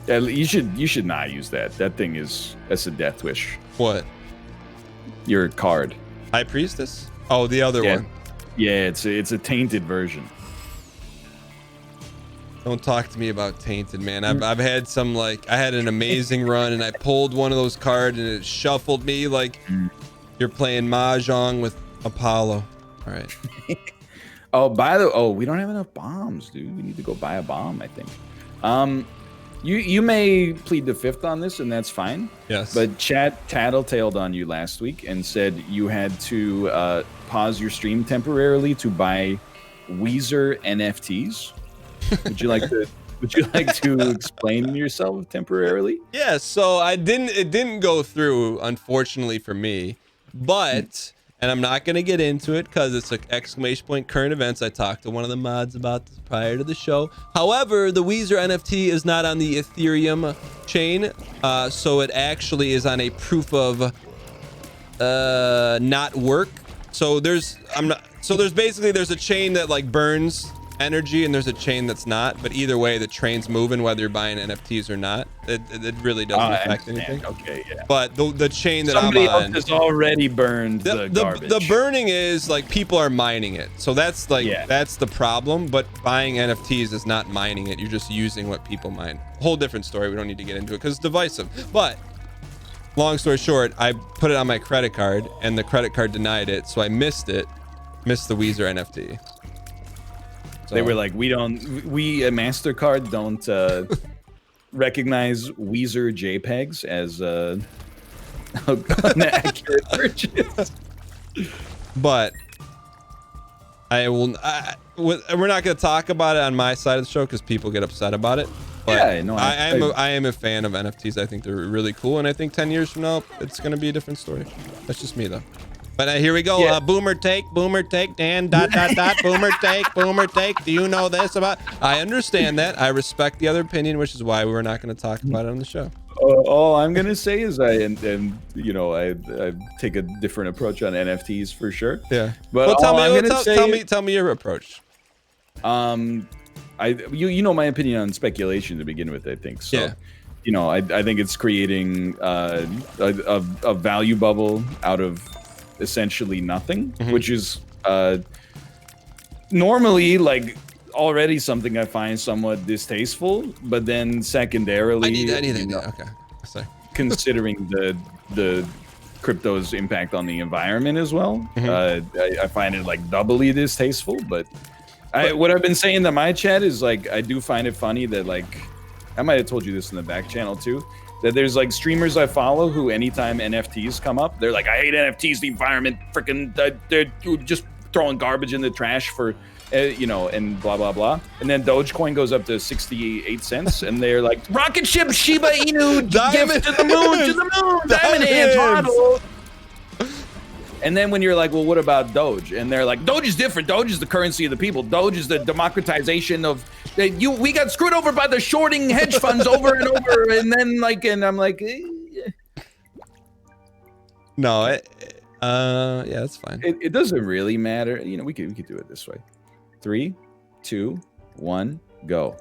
Yeah, you should not use that. That's a death wish. What? Your card. High Priestess? Oh, the other one. Yeah, it's a tainted version. Don't talk to me about tainted, man. I've had some I had an amazing run and I pulled one of those cards and it shuffled me like you're playing mahjong with Apollo. All right. We don't have enough bombs, dude. We need to go buy a bomb, I think. You may plead the fifth on this, and that's fine. Yes. But chat tattletailed on you last week and said you had to pause your stream temporarily to buy Weezer NFTs. Would you like to explain yourself temporarily? Yeah, so it didn't go through, unfortunately for me, but and I'm not going to get into it because it's an exclamation point current events. I talked to one of the mods about this prior to the show. However, the Weezer NFT is not on the Ethereum chain, so it actually is on a proof of not work. So there's basically a chain that burns energy and there's a chain that's not, but either way the train's moving whether you're buying NFTs or not. It really doesn't affect anything. Okay, yeah. But the chain that somebody I'm on else has already burned the garbage. The burning is people are mining it, so that's that's the problem. But buying NFTs is not mining it, you're just using what people mine. Whole different story, we don't need to get into it because it's divisive. But long story short, I put it on my credit card and the credit card denied it, so I missed it. missed the Weezer NFT. So, They were like, we at MasterCard don't recognize Weezer JPEGs as an accurate purchase. but we're not going to talk about it on my side of the show because people get upset about it. But Yeah, no, I am a fan of NFTs. I think they're really cool, and I think 10 years from now it's going to be a different story. That's just me though. But here we go. Yeah. Boomer take, Dan, ... boomer take. Do you know this about? I understand that. I respect the other opinion, which is why we're not going to talk about it on the show. All I'm gonna say is I take a different approach on NFTs for sure. Yeah. But well, tell me your approach. You know my opinion on speculation to begin with. I think so. Yeah. You know, I think it's creating a value bubble out of essentially nothing, which is normally like already something I find somewhat distasteful, but then secondarily, I need anything. Okay. Sorry. Considering the crypto's impact on the environment as well, I find it like doubly distasteful. But what I've been saying to my chat is like I do find it funny that like I might have told you this in the back channel too, that there's like streamers I follow who anytime NFTs come up, they're like, I hate NFTs, the environment, freaking they're just throwing garbage in the trash for and blah blah blah. And then Dogecoin goes up to 68 cents, and they're like, rocket ship Shiba Inu, gift to the moon, diamond hands, model. And then when you're like, well, what about Doge? And they're like, Doge is different. Doge is the currency of the people. Doge is the democratization of we got screwed over by the shorting hedge funds over and over. And then and I'm like, no, yeah, that's fine. It doesn't really matter. You know, we could do it this way. 3, 2, 1, go.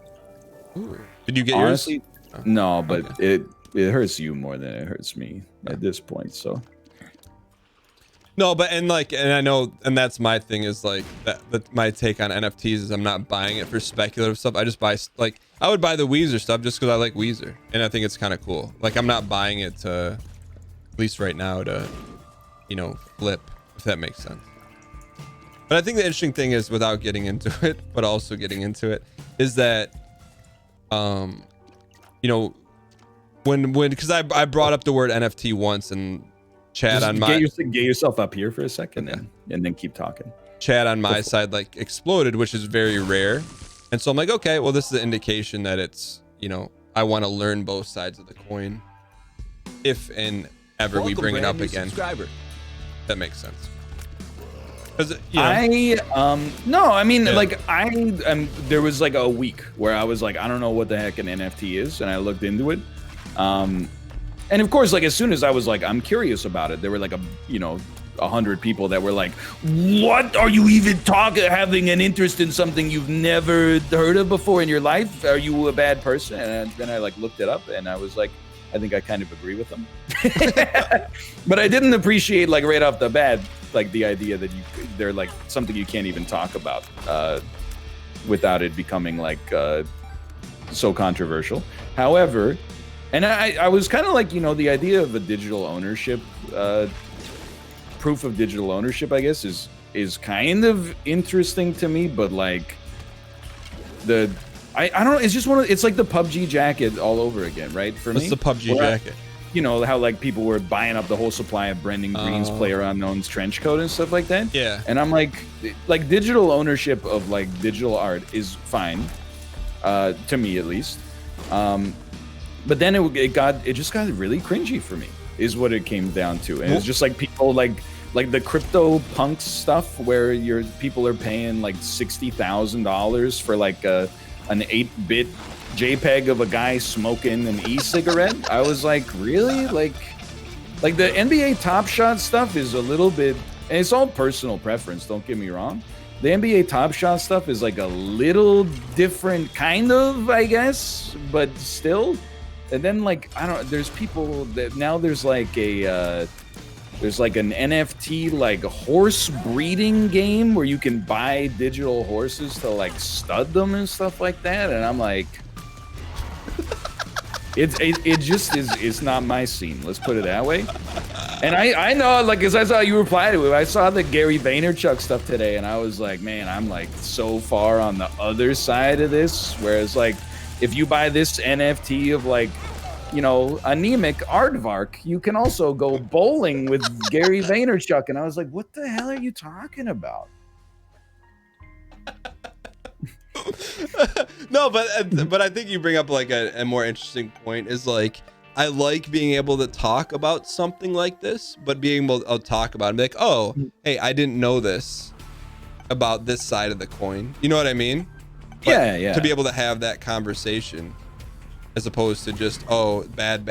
Ooh. Did you get Honestly, yours? No, but okay. it hurts you more than it hurts me at this point. So. No, but and I know, and that's my thing is like that my take on NFTs is I'm not buying it for speculative stuff. I just buy like I would buy the Weezer stuff just because I like Weezer and I think it's kind of cool. Like I'm not buying it to, at least right now, to flip, if that makes sense. But I think the interesting thing is, without getting into it, but also getting into it, is that when because I brought up the word NFT once and Chad just on my get yourself up here for a second and then keep talking. Chad on my side like exploded, which is very rare, and so I'm like, okay, well this is an indication that it's I want to learn both sides of the coin if and ever we bring it up again. That makes sense. Because there was like a week where I was like, I don't know what the heck an NFT is, and I looked into it. And of course, like as soon as I was like, I'm curious about it, there were like 100 people that were like, what are you even having an interest in something you've never heard of before in your life? Are you a bad person? And then I like looked it up and I was like, I think I kind of agree with them. But I didn't appreciate like right off the bat, like the idea that they're like something you can't even talk about without it becoming like so controversial. However, and I was kind of like, the idea of a digital ownership, proof of digital ownership, I guess, is kind of interesting to me. But like I don't know, it's just it's like the PUBG jacket all over again, right? For me. What's the PUBG jacket? How like people were buying up the whole supply of Brendan Green's PlayerUnknown's trench coat and stuff like that. Yeah. And I'm like digital ownership of like digital art is fine, to me at least. But then it just got really cringy for me, is what it came down to. And it's just like people like the crypto punks stuff where people are paying like $60,000 for like an 8-bit JPEG of a guy smoking an e-cigarette. I was like, really? Like the NBA Top Shot stuff is a little bit, and it's all personal preference, don't get me wrong. The NBA Top Shot stuff is like a little different kind of, I guess, but still. And then like, there's people that now there's like an NFT like horse breeding game where you can buy digital horses to like stud them and stuff like that. And I'm like, it just is, it's not my scene. Let's put it that way. And I know, like, as I saw you reply to it, I saw the Gary Vaynerchuk stuff today, and I was like, man, I'm like so far on the other side of this. Whereas, like, if you buy this NFT of like, you know, anemic aardvark, you can also go bowling with Gary Vaynerchuk. And I was like, what the hell are you talking about? No, but I think you bring up like a more interesting point is like, I like being able to talk about something like this, but being able to talk about it and be like, oh, hey, I didn't know this about this side of the coin. You know what I mean? But Yeah. to be able to have that conversation as opposed to just, oh, bad.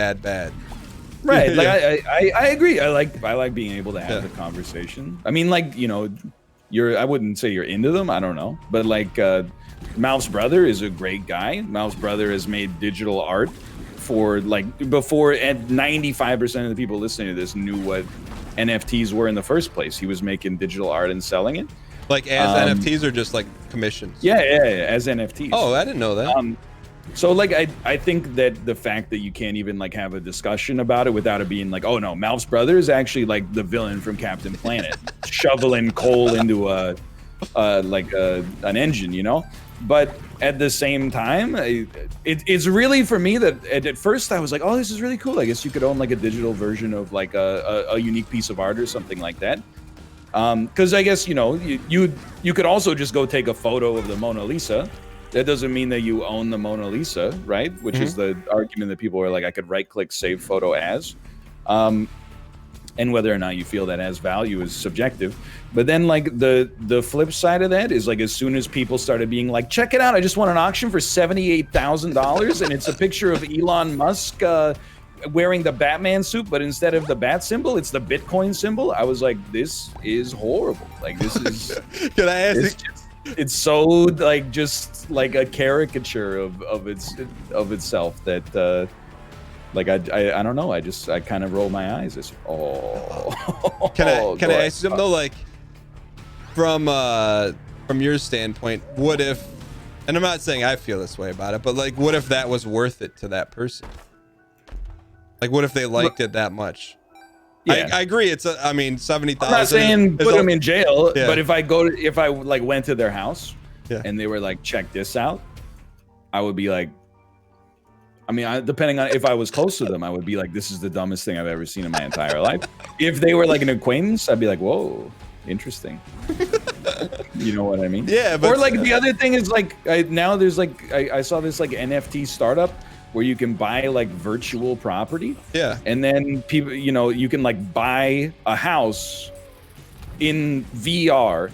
Right. Like Yeah. I agree. I like being able to have the conversation. I mean, like, you know, I wouldn't say you're into them. I don't know. But like Mouth's brother is a great guy. Mouth's brother has made digital art for like before, and 95% of the people listening to this knew what NFTs were in the first place. He was making digital art and selling it. Like as NFTs or just like commissions? Yeah, as NFTs. Oh, I didn't know that. So like I think that the fact that you can't even like have a discussion about it without it being like, oh no, Mouth's brother is actually like the villain from Captain Planet, shoveling coal into an engine, you know. But at the same time, it's really for me that at first I was like, oh, this is really cool. I guess you could own like a digital version of like a unique piece of art or something like that. Because I guess, you know, you could also just go take a photo of the Mona Lisa. That doesn't mean that you own the Mona Lisa, right? Which is the argument that people are like, I could right-click save photo as. And whether or not you feel that has value is subjective. But then like the flip side of that is like, as soon as people started being like, check it out, I just won an auction for $78,000 and it's a picture of Elon Musk wearing the Batman suit, but instead of the bat symbol, it's the Bitcoin symbol. I was like, this is horrible. Like, this is... Can I ask you? It's so like just like a caricature of itself that like I don't know, I kind of roll my eyes. It's Can I ask you something though, like from your standpoint, what if, and I'm not saying I feel this way about it, but like what if that was worth it to that person? Like what if they liked it that much? Yeah. I agree. It's I mean, 70,000. I'm not saying put them in jail, Yeah. but if I like went to their house and they were like, check this out, I would be like, I mean, depending on if I was close to them, I would be like, this is the dumbest thing I've ever seen in my entire life. If they were like an acquaintance, I'd be like, whoa, interesting. You know what I mean? Yeah. But or like the other thing is like now there's like I saw this like NFT startup where you can buy like virtual property. Yeah. And then people, you know, you can like buy a house in VR.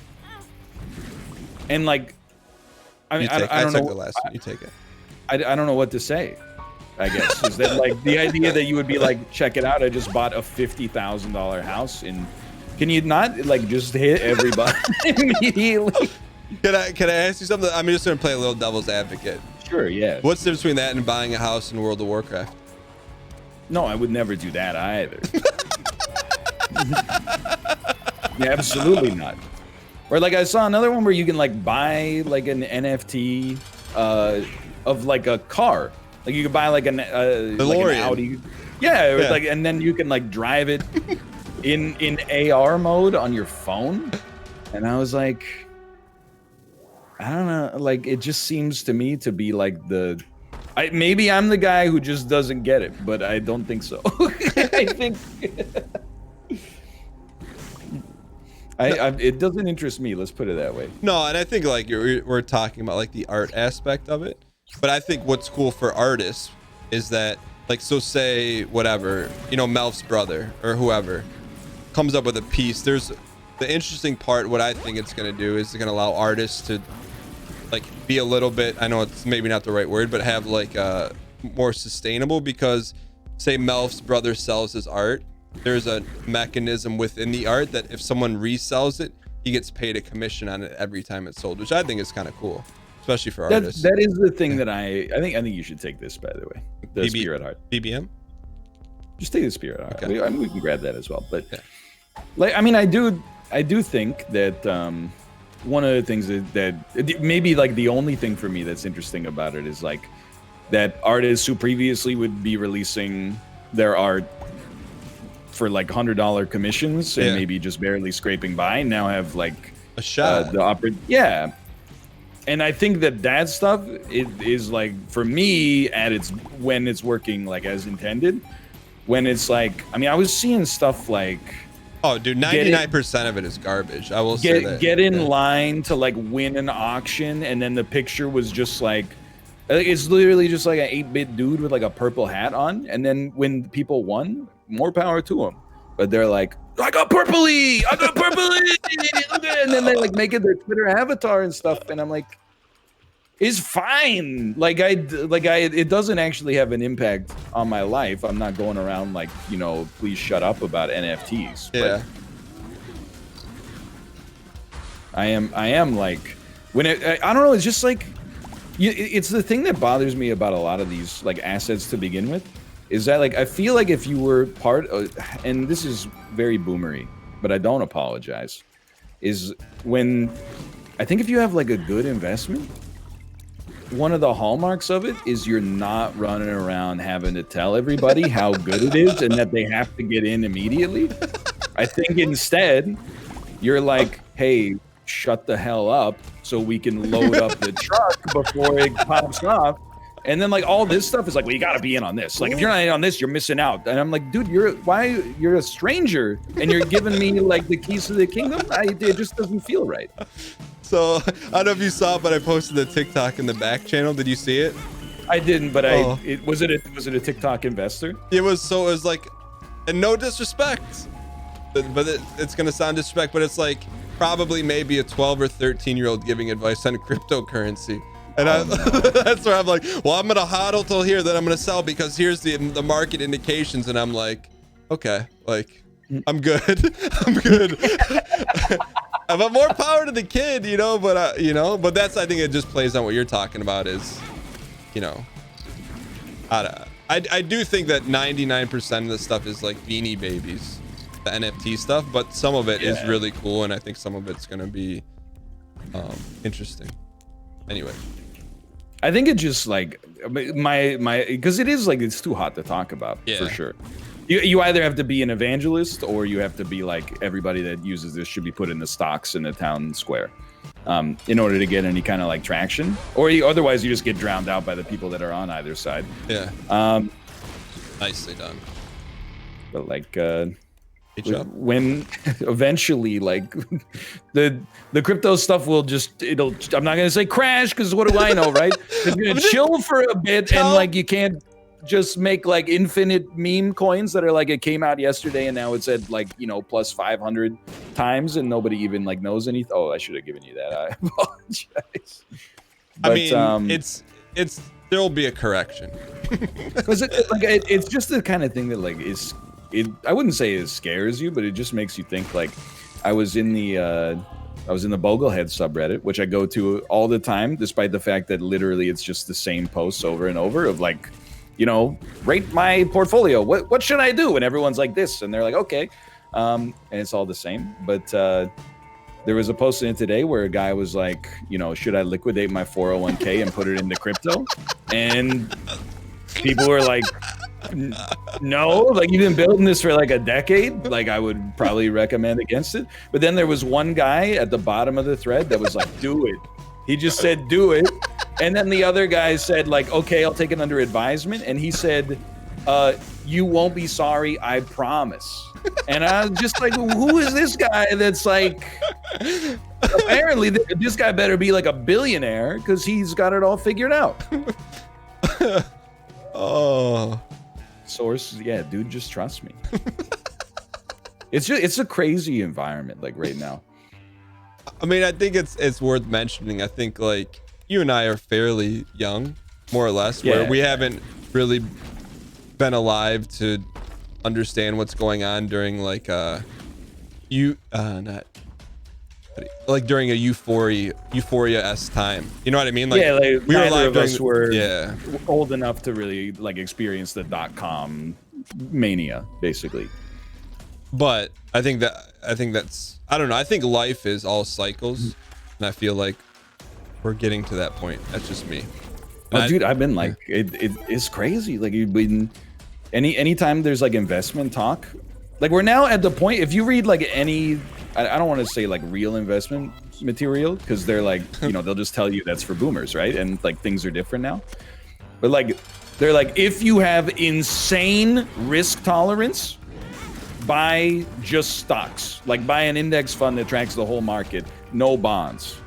And like, I mean, I don't know. The last one. You take it. I don't know what to say, I guess. Is that like the idea that you would be like, check it out, I just bought a $50,000 house in, can you not like just hit everybody immediately? Can I ask you something? I'm just gonna play a little devil's advocate. Sure, yeah. What's the difference between that and buying a house in World of Warcraft? No, I would never do that either. Yeah, absolutely not. Or like I saw another one where you can like buy like an NFT of like a car. Like you could buy like an Audi. Yeah, Yeah. like, and then you can like drive it in AR mode on your phone. And I was like, I don't know, like it just seems to me to be like maybe I'm the guy who just doesn't get it, but I don't think so. I think it doesn't interest me, let's put it that way. No, and I think like we're talking about like the art aspect of it, but I think what's cool for artists is that like, so say whatever, you know, Melf's brother or whoever comes up with a piece. There's the interesting part, what I think it's going to do is it's going to allow artists to like be a little bit, I know it's maybe not the right word, but have like more sustainable, because say Melf's brother sells his art, there's a mechanism within the art that if someone resells it, he gets paid a commission on it every time it's sold, which I think is kind of cool, especially for artists. That is the thing that I think you should take this, by the way, the spirit art. BBM? Just take the spirit art. Okay. I mean, we can grab that as well, but Yeah. like, I mean, I do think that one of the things that maybe like the only thing for me that's interesting about it is like that artists who previously would be releasing their art for like $100 commissions and maybe just barely scraping by, now have like a shot. Yeah. And I think that stuff is like, for me, at its when it's working like as intended. When it's like, I mean, I was seeing stuff like, oh, dude, 99% of it is garbage. I will say that. Get in line to like win an auction, and then the picture was just like, it's literally just like an 8-bit dude with like a purple hat on, and then when people won, more power to them. But they're like, I got purpley, and then they like make it their Twitter avatar and stuff, and I'm like, is fine. It doesn't actually have an impact on my life. I'm not going around like, you know, please shut up about NFTs. Yeah. I am like, when I don't know, it's just like, it's the thing that bothers me about a lot of these like assets to begin with, is that like, I feel like if you were part of, and this is very boomery, but I don't apologize, is when, I think if you have like a good investment, one of the hallmarks of it is you're not running around having to tell everybody how good it is and that they have to get in immediately. I think instead, you're like, hey, shut the hell up so we can load up the truck before it pops off. And then like all this stuff is like, well, you got to be in on this. Like if you're not in on this, you're missing out. And I'm like, dude, you're a stranger and you're giving me like the keys to the kingdom? It just doesn't feel right. So I don't know if you saw it, but I posted the TikTok in the back channel. Did you see it? I didn't, but was it a TikTok investor? It was like, and no disrespect, but it's gonna sound disrespect, but it's like probably maybe a 12 or 13-year-old giving advice on cryptocurrency. And that's where I'm like, well, I'm gonna hodl till here, then I'm gonna sell because here's the market indications, and I'm like, okay, like I'm good, I'm good. But more power to the kid, you know. But that's, I think it just plays on what you're talking about is, you know, I do think that 99% of the stuff is like Beanie Babies, the NFT stuff, but some of it is really cool, and I think some of it's gonna be interesting. Anyway, I think it just like my because it is like, it's too hot to talk about for sure. You either have to be an evangelist or you have to be like, everybody that uses this should be put in the stocks in the town square in order to get any kind of like traction, or otherwise you just get drowned out by the people that are on either side. Yeah. Nicely done. But like when eventually like the crypto stuff will just, I'm not gonna say crash because what do I know, right? It's gonna chill for a bit, and like you can't just make like infinite meme coins that are like, it came out yesterday and now it's at like, you know, plus 500 times and nobody even like knows anything. Oh, I should have given you that. I apologize. But, I mean, it's there'll be a correction. Because it's just the kind of thing that like I wouldn't say it scares you, but it just makes you think. Like I was in the Boglehead subreddit, which I go to all the time, despite the fact that literally it's just the same posts over and over of like, you know, rate my portfolio. What should I do? And everyone's like this, and they're like, okay, and it's all the same. But there was a post in it today where a guy was like, you know, should I liquidate my 401k and put it into crypto? And people were like, no, like you've been building this for like a decade. Like I would probably recommend against it. But then there was one guy at the bottom of the thread that was like, do it. He just said, do it. And then the other guy said like, okay, I'll take it under advisement. And he said, you won't be sorry, I promise. And I was just like, who is this guy that's like, apparently this guy better be like a billionaire because he's got it all figured out. Oh. Source, yeah, dude, just trust me. It's a crazy environment like right now. I mean, I think it's worth mentioning. I think like you and I are fairly young, more or less, where we haven't really been alive to understand what's going on during like during a euphoria-esque time. You know what I mean? Like, yeah, like we were alive during us were old enough to really like experience the .com mania, basically. But I think that's, I don't know. I think life is all cycles, and I feel like we're getting to that point. That's just me. Dude, I've been like, it's crazy. Like you've been anytime there's like investment talk, Like we're now at the point, if you read like any, I don't want to say like real investment material because they're like, you know, they'll just tell you that's for boomers, right? And like things are different now. But like, they're like, if you have insane risk tolerance, buy just stocks. Like buy an index fund that tracks the whole market, no bonds.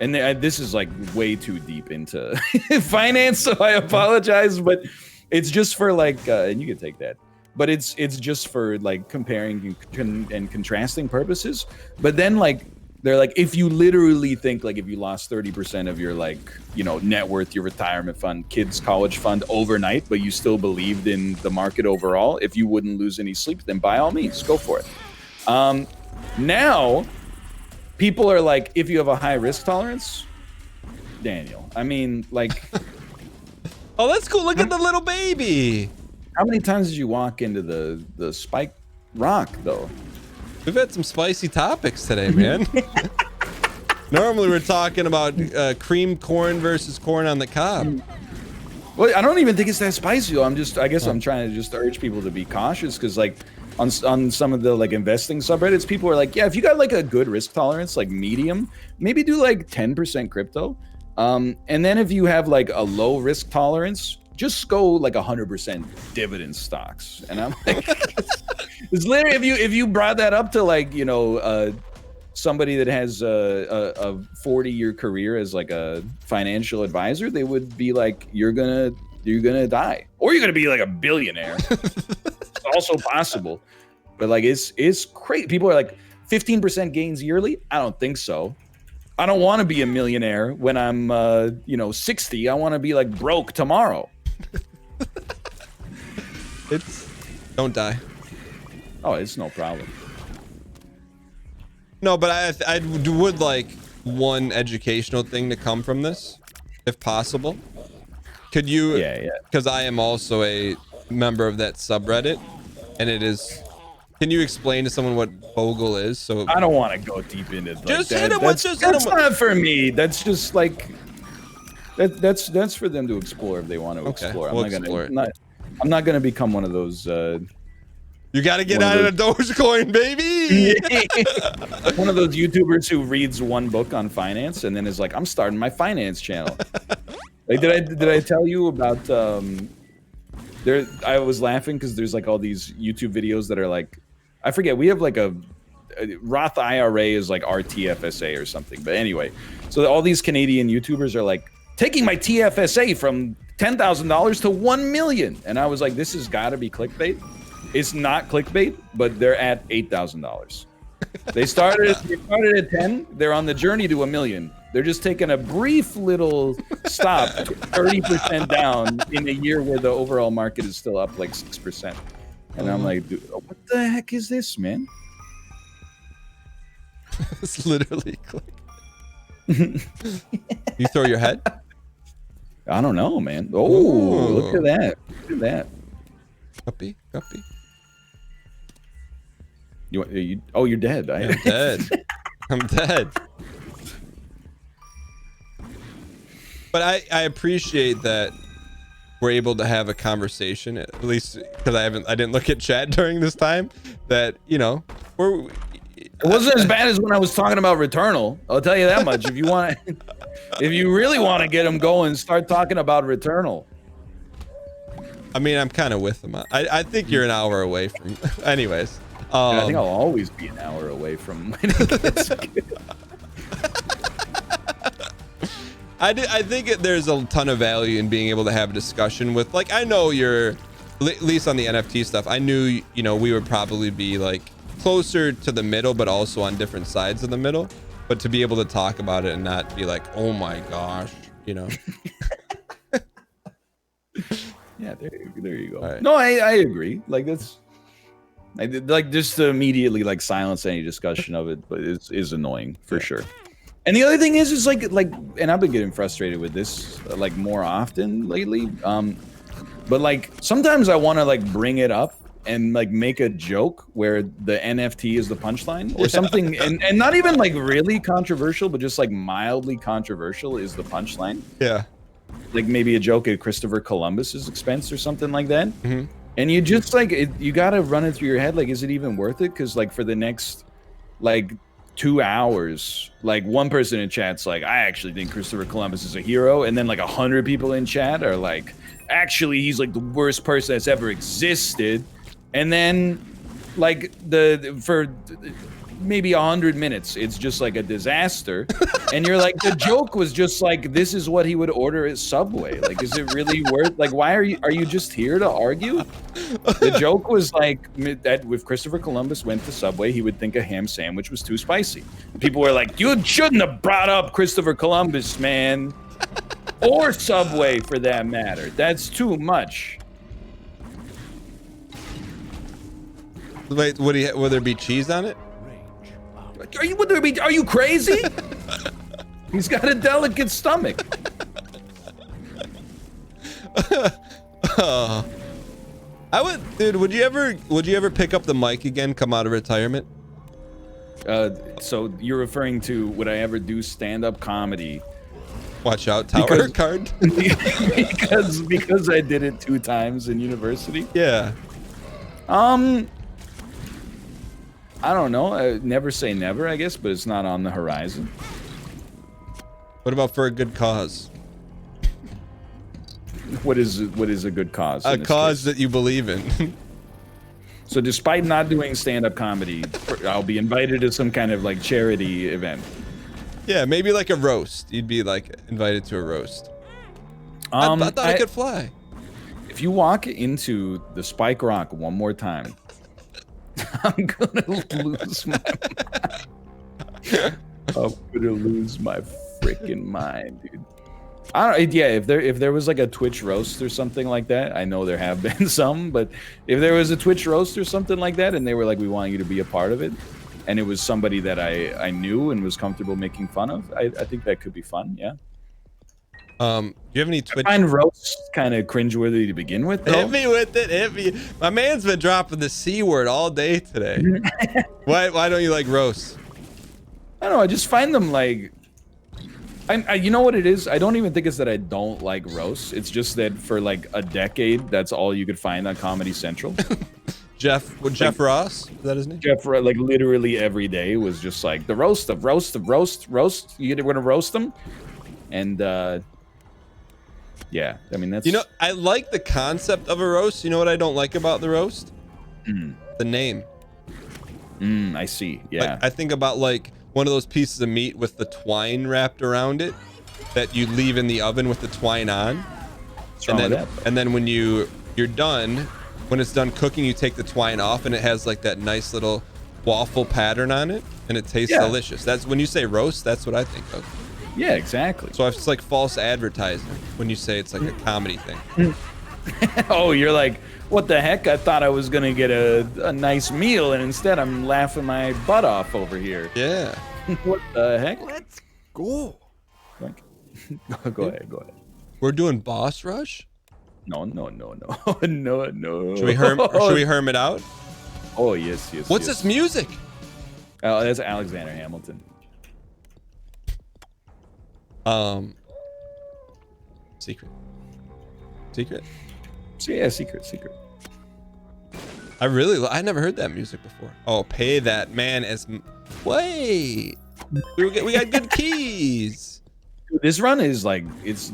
And this is like way too deep into finance, so I apologize, but it's just for like, and you can take that. But it's just for like comparing and contrasting purposes. But then like they're like, if you literally think like if you lost 30% of your like, you know, net worth, your retirement fund, kids college fund overnight, but you still believed in the market overall, if you wouldn't lose any sleep, then by all means, go for it. Now, people are like, if you have a high risk tolerance, Daniel, I mean, like, Oh, that's cool. Look at the little baby. how many times did you walk into the spike rock though? We've had some spicy topics today, man. Normally we're talking about cream corn versus corn on the cob. Well, I don't even think it's that spicy though. I guess I'm trying to just urge people to be cautious because like on some of the like investing subreddits, people are like, yeah, if you got like a good risk tolerance, like medium, maybe do like 10% crypto. And then if you have like a low risk tolerance, just go like 100% dividend stocks. And I'm like, it's literally if you brought that up to like, you know, somebody that has a 40-year career as like a financial advisor, they would be like, you're gonna die, or you're gonna be like a billionaire. It's also possible, but like it's crazy. People are like 15% gains yearly. I don't think so. I don't want to be a millionaire when I'm, 60. I want to be like broke tomorrow. Don't die. Oh, it's no problem. No, but I would like one educational thing to come from this, if possible. Could you? Yeah. Because I am also a member of that subreddit, and it is. Can you explain to someone what Bogle is? So I don't want to go deep into like Just that. hit him with- just hit That's him with- not for me. That's just like that's for them to explore if they want to Okay, explore. we'll explore it. I'm not gonna become one of those. You got to get One out of of the Dogecoin, baby. One of those YouTubers who reads one book on finance and then is like, I'm starting my finance channel. Like, did I tell you about there? I was laughing because there's like all these YouTube videos that are like, I forget. We have like a Roth IRA is like our TFSA or something. But anyway, so all these Canadian YouTubers are like taking my TFSA from $10,000 to $1 million, and I was like, this has got to be clickbait. It's not clickbait, but they're at $8,000. They started at 10. They're on the journey to $1 million. They're just taking a brief little stop, 30% down in a year where the overall market is still up like 6%. And I'm like, dude, what the heck is this, man? It's literally click. You throw your head? I don't know, man. Oh, Ooh. look at that. Look at that. Guppy. You're dead. I'm dead. I'm dead. But I appreciate that we're able to have a conversation, at least because I didn't look at chat during this time, that, you know, It wasn't as bad as when I was talking about Returnal. I'll tell you that much. If you really want to get them going, start talking about Returnal. I mean, I'm kind of with them. I think you're an hour away from. Anyways, I think I'll always be an hour away from when it gets good. I think there's a ton of value in being able to have a discussion with, like, I know you're, at least on the NFT stuff, I knew, you know, we would probably be like closer to the middle, but also on different sides of the middle. But to be able to talk about it and not be like, oh my gosh, you know. Yeah, there you go. Right. No, I agree. Like I did, like just to immediately like silence any discussion of it, but it is annoying for sure. And the other thing is like, and I've been getting frustrated with this like more often lately. But like sometimes I want to like bring it up and like make a joke where the NFT is the punchline or something, and not even like really controversial, but just like mildly controversial is the punchline. Yeah. Like maybe a joke at Christopher Columbus's expense or something like that. Mm-hmm. And you just like you gotta run it through your head, like, is it even worth it? Because like for the next like 2 hours, like one person in chat's like, I actually think Christopher Columbus is a hero, and then like 100 people in chat are like, actually he's like the worst person that's ever existed. And then like for maybe 100 minutes it's just like a disaster. And you're like, the joke was just like, this is what he would order at Subway. Like, is it really worth, like, why are you just here to argue? The joke was like that if Christopher Columbus went to Subway, he would think a ham sandwich was too spicy. People were like, you shouldn't have brought up Christopher Columbus, man. Or Subway for that matter. That's too much. Wait, would there be cheese on it? Are you crazy? He's got a delicate stomach. Dude, would you ever pick up the mic again, come out of retirement? So you're referring to, would I ever do stand-up comedy? Watch out, tower card. because I did it 2 times in university. Yeah. I don't know. Never say never, I guess, but it's not on the horizon. What about for a good cause? What is a good cause? A cause that you believe in. So despite not doing stand-up comedy, I'll be invited to some kind of like charity event. Yeah, maybe like a roast. You'd be like invited to a roast. I thought I could fly. If you walk into the Spike Rock one more time, I'm gonna lose my mind. I'm gonna lose my freaking mind, dude. I don't. Yeah, if there was like a Twitch roast or something like that, I know there have been some, but if there was a Twitch roast or something like that, and they were like, "We want you to be a part of it," and it was somebody that I knew and was comfortable making fun of, I think that could be fun. Yeah. Do you have any Twitch? I find roasts kind of cringeworthy to begin with, though. Hit me with it. Hit me. My man's been dropping the C word all day today. Why don't you like roasts? I don't know. I just find them like. You know what it is? I don't even think it's that I don't like roasts. It's just that for like a decade, that's all you could find on Comedy Central. Jeff Ross? Is that his name? Jeff, like literally every day was just like the roast. We're gonna roast them, and yeah, I mean that's. You know, I like the concept of a roast. You know what I don't like about the roast? The name. I see. Yeah. Like, I think about like one of those pieces of meat with the twine wrapped around it that you leave in the oven with the twine on. And then when you're done, when it's done cooking, you take the twine off and it has like that nice little waffle pattern on it and it tastes delicious. That's when you say roast, that's what I think of. Yeah, exactly. So it's like false advertising when you say it's like a comedy thing. Oh, you're like, what the heck? I thought I was gonna get a nice meal, and instead I'm laughing my butt off over here. Yeah. What the heck? Let's go. Go ahead. We're doing boss rush? No. Should we herm it out? Oh yes. What's this music? Oh, that's Alexander Hamilton. Secret. So yeah, secret. I never heard that music before. Oh, pay that man as. Wait, we got good keys. Dude, this run is like it's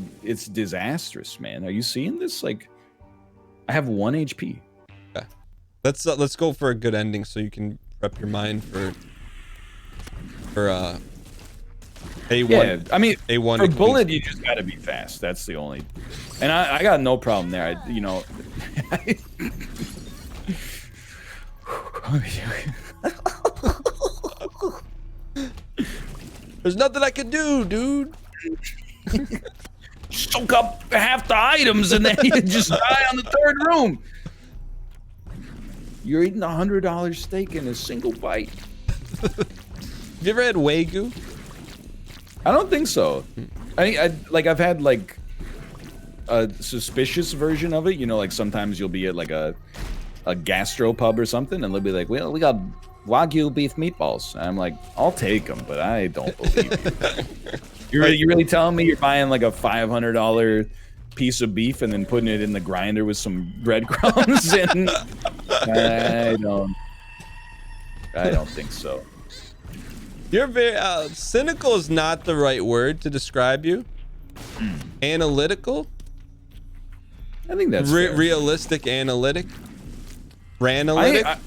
disastrous, man. Are you seeing this? Like, I have 1 HP. Okay. Let's go for a good ending so you can prep your mind for A1. Yeah, I mean, A1 for bullet, you just gotta be fast. That's the only. And I got no problem there. There's nothing I can do, dude. Soak up half the items and then you just die on the 3rd room. You're eating $100 steak in a single bite. Have you ever had Wagyu? I don't think so. I've had like a suspicious version of it. You know, like sometimes you'll be at like a gastro pub or something, and they'll be like, "Well, we got Wagyu beef meatballs." And I'm like, "I'll take them," but I don't believe you. You really telling me you're buying like a $500 piece of beef and then putting it in the grinder with some breadcrumbs. And I don't think so. You're very cynical is not the right word to describe you. Analytical. I think that's fair. Realistic, analytic. Ranalytic.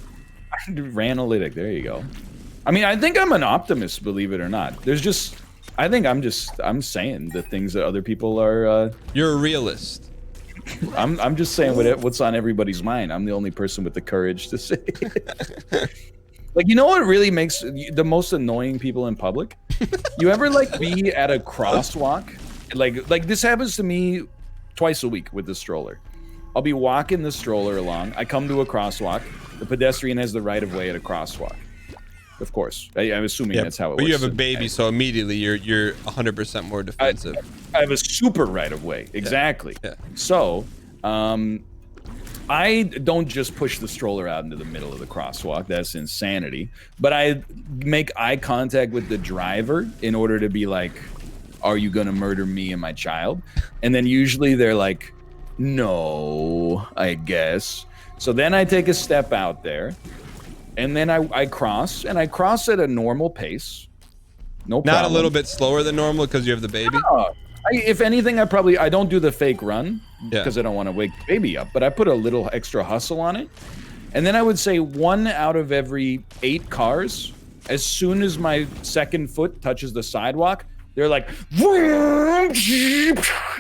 Ranalytic. There you go. I mean, I think I'm an optimist, believe it or not. I'm saying the things that other people are. You're a realist. I'm just saying what's on everybody's mind. I'm the only person with the courage to say it. Like, you know what really makes the most annoying people in public? You ever like be at a crosswalk? Like this happens to me twice a week with the stroller. I'll be walking the stroller along. I come to a crosswalk. The pedestrian has the right of way at a crosswalk. Of course, I'm assuming that's how it works. But you have a baby, so immediately you're 100% more defensive. I have a super right of way, exactly. Yeah. So, I don't just push the stroller out into the middle of the crosswalk. That's insanity. But I make eye contact with the driver in order to be like, "Are you gonna murder me and my child?" And then usually they're like, "No, I guess." So then I take a step out there. And then I cross, and I cross at a normal pace. No problem. Not a little bit slower than normal because you have the baby? No. If anything, I don't do the fake run because I don't want to wake the baby up, but I put a little extra hustle on it. And then I would say 1 out of every 8 cars, as soon as my second foot touches the sidewalk, they're like,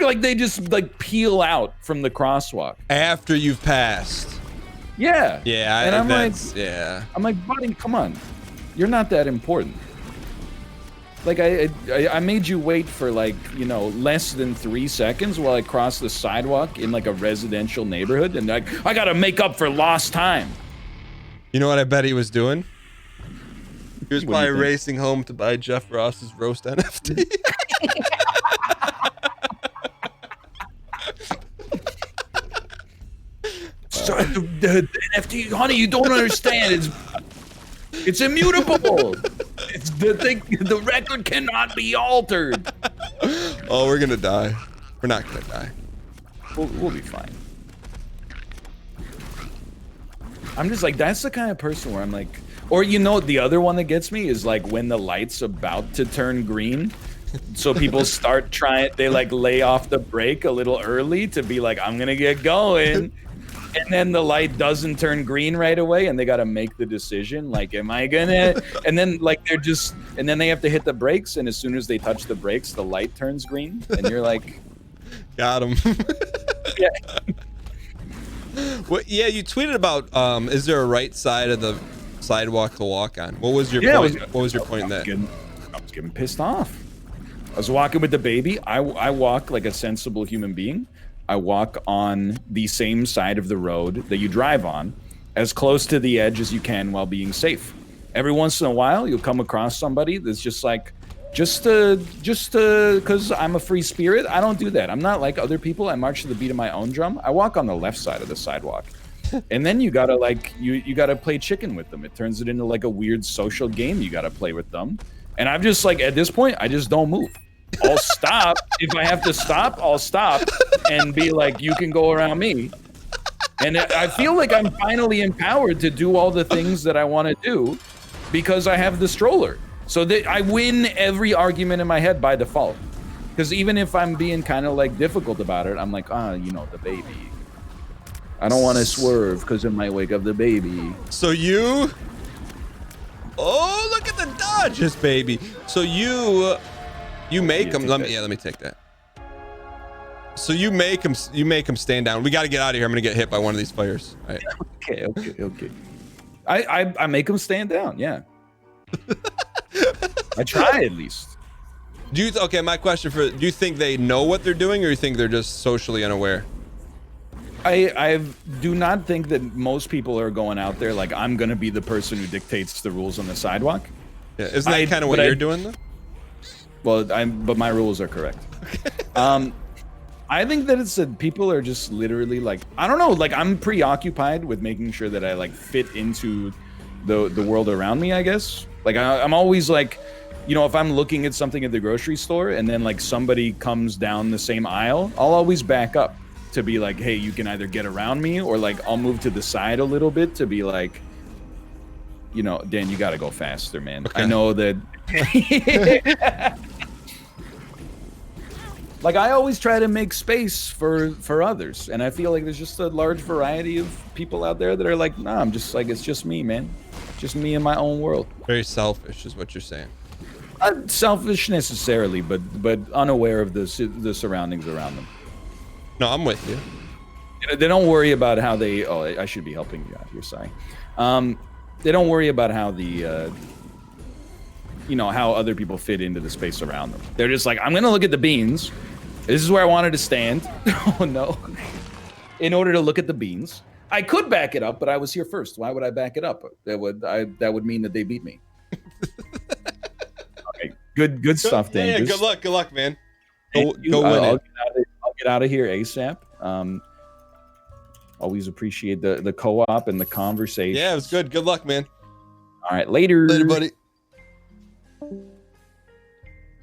like they just like peel out from the crosswalk. After you've passed. Yeah. Yeah, and I'm like, buddy, come on. You're not that important. Like, I made you wait for, like, you know, less than 3 seconds while I crossed the sidewalk in, like, a residential neighborhood, and I gotta make up for lost time. You know what I bet he was doing? He was probably racing home to buy Jeff Ross's roast NFT. So, the NFT, honey, you don't understand. It's immutable. It's the record cannot be altered. Oh, we're gonna die. We're not gonna die. We'll be fine. I'm just like, that's the kind of person where I'm like, or you know, the other one that gets me is like when the light's about to turn green. So people start trying, they like lay off the brake a little early to be like, I'm gonna get going. And then the light doesn't turn green right away, and they got to make the decision, like, am I gonna? And then like and then they have to hit the brakes, and as soon as they touch the brakes, the light turns green, and you're like, got him. Yeah. Well, yeah, you tweeted about is there a right side of the sidewalk to walk on? What was your point? What was your point in that? I was getting pissed off. I was walking with the baby. I walk like a sensible human being. I walk on the same side of the road that you drive on, as close to the edge as you can while being safe. Every once in a while, you'll come across somebody that's just like, just because I'm a free spirit, I don't do that. I'm not like other people. I march to the beat of my own drum. I walk on the left side of the sidewalk. And then you gotta like, you gotta play chicken with them. It turns it into like a weird social game you gotta play with them. And I'm just like, at this point, I just don't move. I'll stop. If I have to stop, I'll stop and be like, you can go around me. And I feel like I'm finally empowered to do all the things that I want to do because I have the stroller. So that I win every argument in my head by default. Because even if I'm being kind of like difficult about it, I'm like, you know, the baby. I don't want to swerve because it might wake up the baby. So you... Oh, look at the dodges, baby. So you make him. Let me take that. So you make him stand down. We got to get out of here. I'm gonna get hit by one of these players. All right. Okay. I make him stand down. Yeah. I try at least. Okay, my question do you think they know what they're doing, or you think they're just socially unaware? I do not think that most people are going out there like, I'm gonna be the person who dictates the rules on the sidewalk. Yeah, isn't that kind of what you're doing though? Well, but my rules are correct. I think that it's that people are just literally like, I don't know, like I'm preoccupied with making sure that I like fit into the world around me, I guess. Like I'm always like, you know, if I'm looking at something at the grocery store and then like somebody comes down the same aisle, I'll always back up to be like, hey, you can either get around me or like I'll move to the side a little bit to be like, you know, Dan, you got to go faster, man. Okay. I know that. Like I always try to make space for others, and I feel like there's just a large variety of people out there that are like, nah, I'm just like, it's just me, man, just me in my own world. Very selfish is what you're saying. Not selfish necessarily, but unaware of the surroundings around them. No, I'm with you. They don't worry about how they. Oh, I should be helping you out here. Sorry. They don't worry about how the. You know how other people fit into the space around them. They're just like, I'm gonna look at the beans. This is where I wanted to stand. Oh no! In order to look at the beans, I could back it up, but I was here first. Why would I back it up? That would mean that they beat me. Okay, good stuff, Dan. Yeah, good luck, man. Go win I'll it. get out of here ASAP. Always appreciate the co-op and the conversation. Yeah, it was good. Good luck, man. All right, later. Later, buddy.